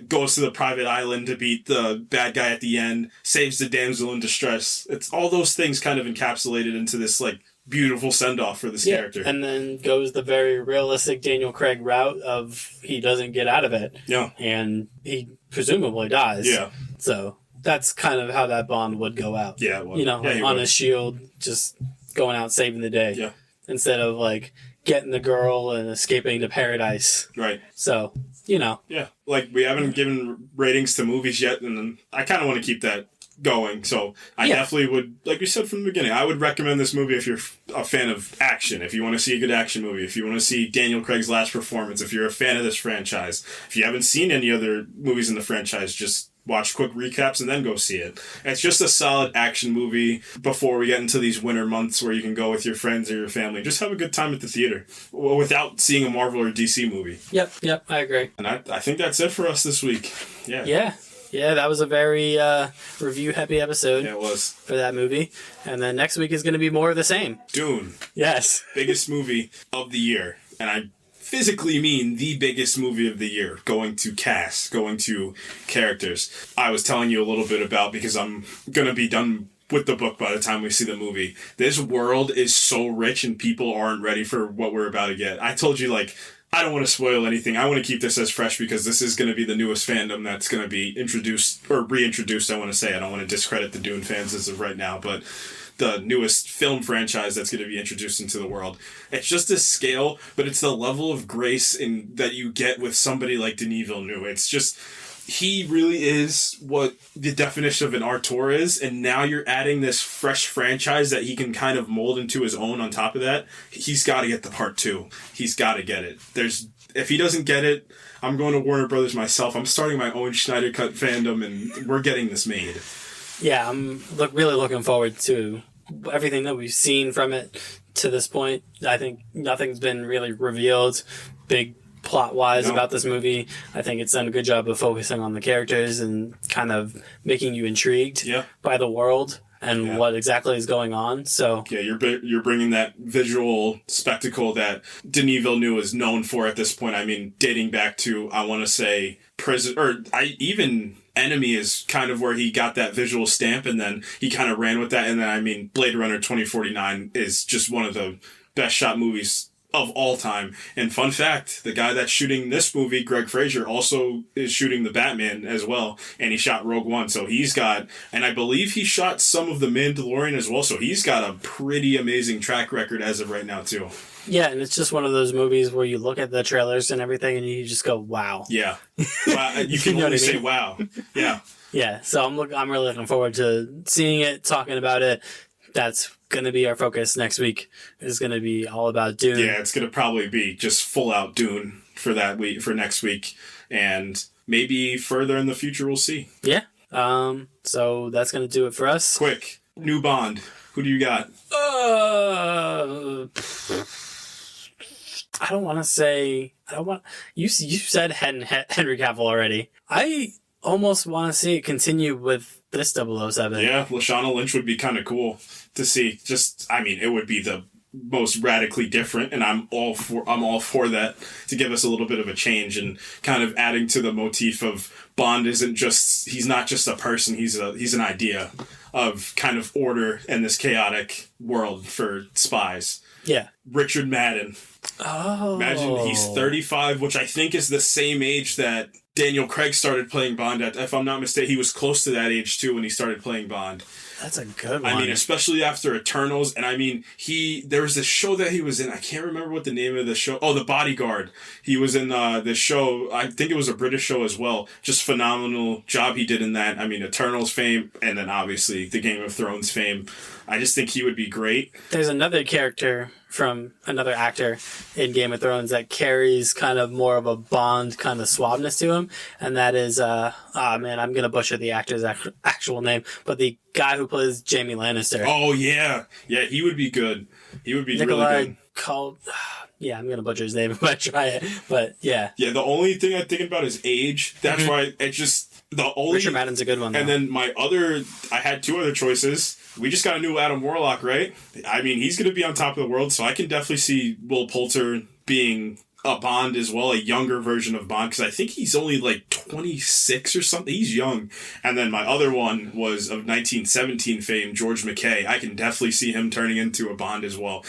goes to the private island to beat the bad guy at the end, saves the damsel in distress. It's all those things kind of encapsulated into this beautiful send-off for this character. And then goes the very realistic Daniel Craig route of he doesn't get out of it. Yeah. And he presumably dies. Yeah. So that's kind of how that Bond would go out. Yeah, it would. On a shield, just going out saving the day. Yeah. Instead of getting the girl and escaping to paradise. Right. So, Yeah. We haven't given ratings to movies yet, and I kind of want to keep that going. So I definitely would, like we said from the beginning, I would recommend this movie if you're a fan of action, if you want to see a good action movie, if you want to see Daniel Craig's last performance, if you're a fan of this franchise, if you haven't seen any other movies in the franchise, just watch quick recaps and then go see it. It's just a solid action movie before we get into these winter months where you can go with your friends or your family. Just have a good time at the theater without seeing a Marvel or DC movie. Yep, I agree. And I think that's it for us this week. Yeah, that was a very review-happy episode. Yeah, it was. For that movie. And then next week is going to be more of the same. Dune. Yes. Biggest movie of the year. And I physically mean the biggest movie of the year, going to cast, going to characters. I was telling you a little bit about, because I'm going to be done with the book by the time we see the movie. This world is so rich and people aren't ready for what we're about to get. I told you, like, I don't want to spoil anything. I want to keep this as fresh because this is going to be the newest fandom that's going to be introduced, or reintroduced, I want to say. I don't want to discredit the Dune fans as of right now, but the newest film franchise that's going to be introduced into the world. It's just this scale, but it's the level of grace that you get with somebody like Denis Villeneuve. It's just, he really is what the definition of an auteur is, and now you're adding this fresh franchise that he can kind of mold into his own on top of that. He's got to get the part 2. He's got to get it. If he doesn't get it, I'm going to Warner Brothers myself. I'm starting my own Schneider Cut fandom, and we're getting this made. Yeah, I'm really looking forward to everything that we've seen from it to this point. I think nothing's been really revealed big plot-wise about this movie. I think it's done a good job of focusing on the characters and kind of making you intrigued by the world and what exactly is going on. So yeah, you're bringing that visual spectacle that Denis Villeneuve is known for at this point. I mean, dating back to, I want to say, even Enemy is kind of where he got that visual stamp, and then he kind of ran with that. And then, I mean, Blade Runner 2049 is just one of the best shot movies of all time. And fun fact, the guy that's shooting this movie, Greg Fraser, also is shooting the Batman as well, and he shot Rogue One. So he's got, and I believe he shot some of the Mandalorian as well, so he's got a pretty amazing track record as of right now too. Yeah, and it's just one of those movies where you look at the trailers and everything and you just go, wow. Yeah. Wow. You can only say wow. Yeah. Yeah, so I'm really looking forward to seeing it, talking about it. That's going to be our focus next week. It's going to be all about Dune. Yeah, it's going to probably be just full out Dune for that week, for next week, and maybe further in the future. We'll see. Yeah. So that's going to do it for us. Quick, new Bond. Who do you got? I don't want to say. You said Henry Cavill already. I almost want to see it continue with this 007. Yeah, Lashana Lynch would be kind of cool to see. Just, I mean, it would be the most radically different, and I'm all for that, to give us a little bit of a change and kind of adding to the motif of Bond he's not just a person, he's an idea of kind of order in this chaotic world for spies. Yeah. Richard Madden. Oh. Imagine he's 35, which I think is the same age that Daniel Craig started playing Bond at. If I'm not mistaken, he was close to that age too when he started playing Bond. That's a good one. I mean, especially after Eternals. And I mean, there was this show that he was in. I can't remember what the name of the show. Oh, The Bodyguard. He was in this show. I think it was a British show as well. Just phenomenal job he did in that. I mean, Eternals fame, and then obviously the Game of Thrones fame. I just think he would be great. There's another character from another actor in Game of Thrones that carries kind of more of a Bond kind of suaveness to him, and that is, I'm going to butcher the actor's actual name, but the guy who plays Jaime Lannister. Oh, yeah. Yeah, he would be good. He would be really good. Yeah, I'm going to butcher his name if I try it, but yeah. Yeah, the only thing I'm thinking about is age. That's why it's just... Richard Madden's a good one, though. And then I had 2 other choices. We just got a new Adam Warlock, right? I mean, he's going to be on top of the world, so I can definitely see Will Poulter being a Bond as well, a younger version of Bond, because I think he's only like 26 or something. He's young. And then my other one was of 1917 fame, George McKay. I can definitely see him turning into a Bond as well.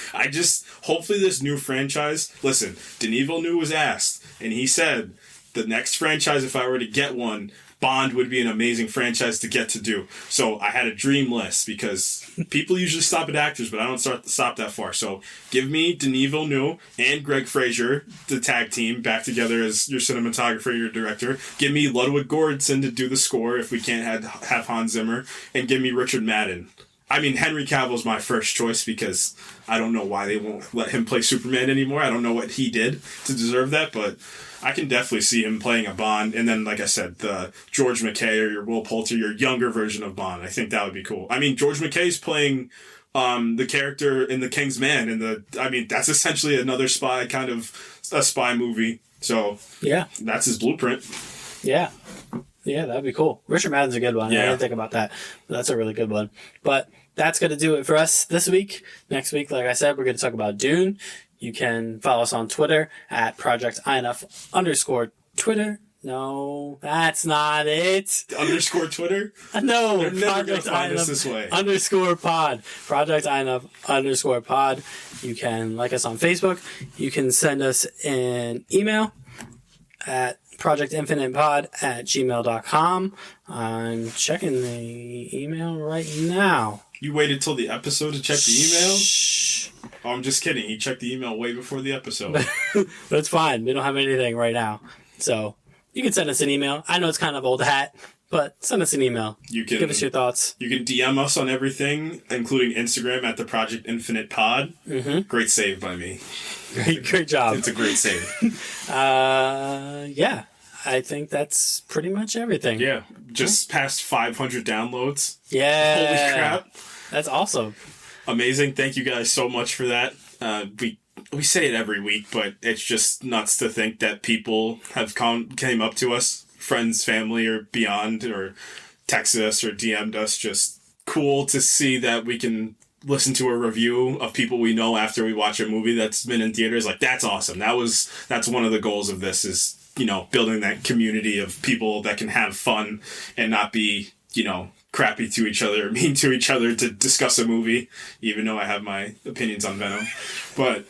Hopefully this new franchise, listen, Denis Villeneuve was asked, and he said, the next franchise, if I were to get one, Bond would be an amazing franchise to get to do. So I had a dream list, because people usually stop at actors, but I don't stop that far. So give me Denis Villeneuve and Greg Fraser, the tag team, back together as your cinematographer, your director. Give me Ludwig Göransson to do the score if we can't have Hans Zimmer. And give me Richard Madden. I mean, Henry Cavill's my first choice, because I don't know why they won't let him play Superman anymore. I don't know what he did to deserve that, but I can definitely see him playing a Bond. And then, like I said, the George McKay or your Will Poulter, your younger version of Bond. I think that would be cool. I mean, George McKay's playing the character in The King's Man. That's essentially another spy, kind of a spy movie. So, yeah, that's his blueprint. Yeah. Yeah, that'd be cool. Richard Madden's a good one. Yeah. I didn't think about that. That's a really good one. But that's going to do it for us this week. Next week, like I said, we're going to talk about Dune. You can follow us on Twitter at projectinf_Twitter. No, that's not it. Underscore Twitter? No, They're never going Project to find us INF this way. _pod. Project INF _pod. You can like us on Facebook. You can send us an email at projectinfinitepod@gmail.com. I'm checking the email right now. You waited till the episode to check the email? Shh. Oh, I'm just kidding. He checked the email way before the episode. But it's fine. We don't have anything right now. So you can send us an email. I know it's kind of old hat, but send us an email. You can give us your thoughts. You can DM us on everything, including Instagram at the Project Infinite Pod. Mm-hmm. Great save by me. Great job. It's a great save. Yeah. I think that's pretty much everything. Yeah. Just past 500 downloads. Yeah. Holy crap. That's awesome. Amazing. Thank you guys so much for that. We say it every week, but it's just nuts to think that people have came up to us, friends, family, or beyond, or texted us or DM'd us. Just cool to see that we can listen to a review of people we know after we watch a movie that's been in theaters. Like, that's awesome. That's one of the goals of this is, building that community of people that can have fun and not be, crappy to each other, mean to each other to discuss a movie, even though I have my opinions on Venom. But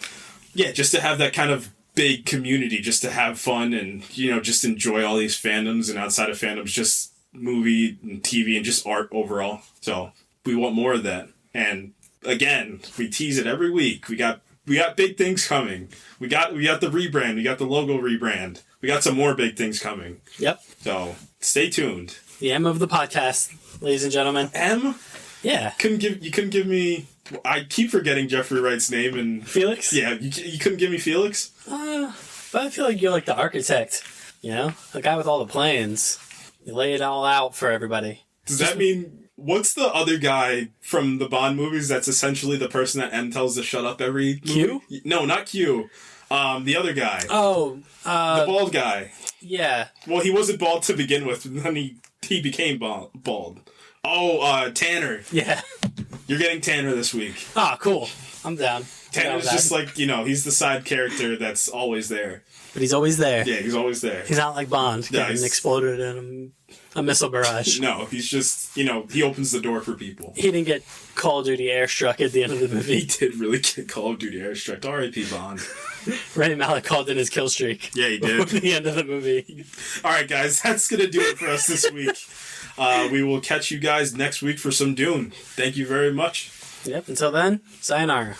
yeah, just to have that kind of big community, just to have fun and, just enjoy all these fandoms and outside of fandoms, just movie and TV and just art overall. So we want more of that. And again, we tease it every week. We got big things coming. We got the rebrand. We got the logo rebrand. We got some more big things coming. Yep. So stay tuned. The M of the podcast, ladies and gentlemen. M? Yeah. You couldn't give me. I keep forgetting Jeffrey Wright's name and Felix. Yeah, you couldn't give me Felix. But I feel like you're like the architect. The guy with all the plans. You lay it all out for everybody. Does that mean what's the other guy from the Bond movies? That's essentially the person that M tells to shut up every movie? Q? No, not Q. The other guy. Oh, the bald guy. Yeah. Well, he wasn't bald to begin with, and then he became bald. Oh, Tanner. Yeah. You're getting Tanner this week. Ah, cool. I'm down. Tanner's just like, he's the side character that's always there. But he's always there. Yeah, he's always there. He's not like Bond, getting exploded in a missile barrage. No, he's just, he opens the door for people. He didn't get Call of Duty airstruck at the end of the movie. He did really get Call of Duty airstruck. R.I.P. Bond. Rami Malek called in his kill streak. Yeah, he did. At the end of the movie. All right, guys, that's going to do it for us this week. We will catch you guys next week for some Dune. Thank you very much. Yep, until then, sayonara.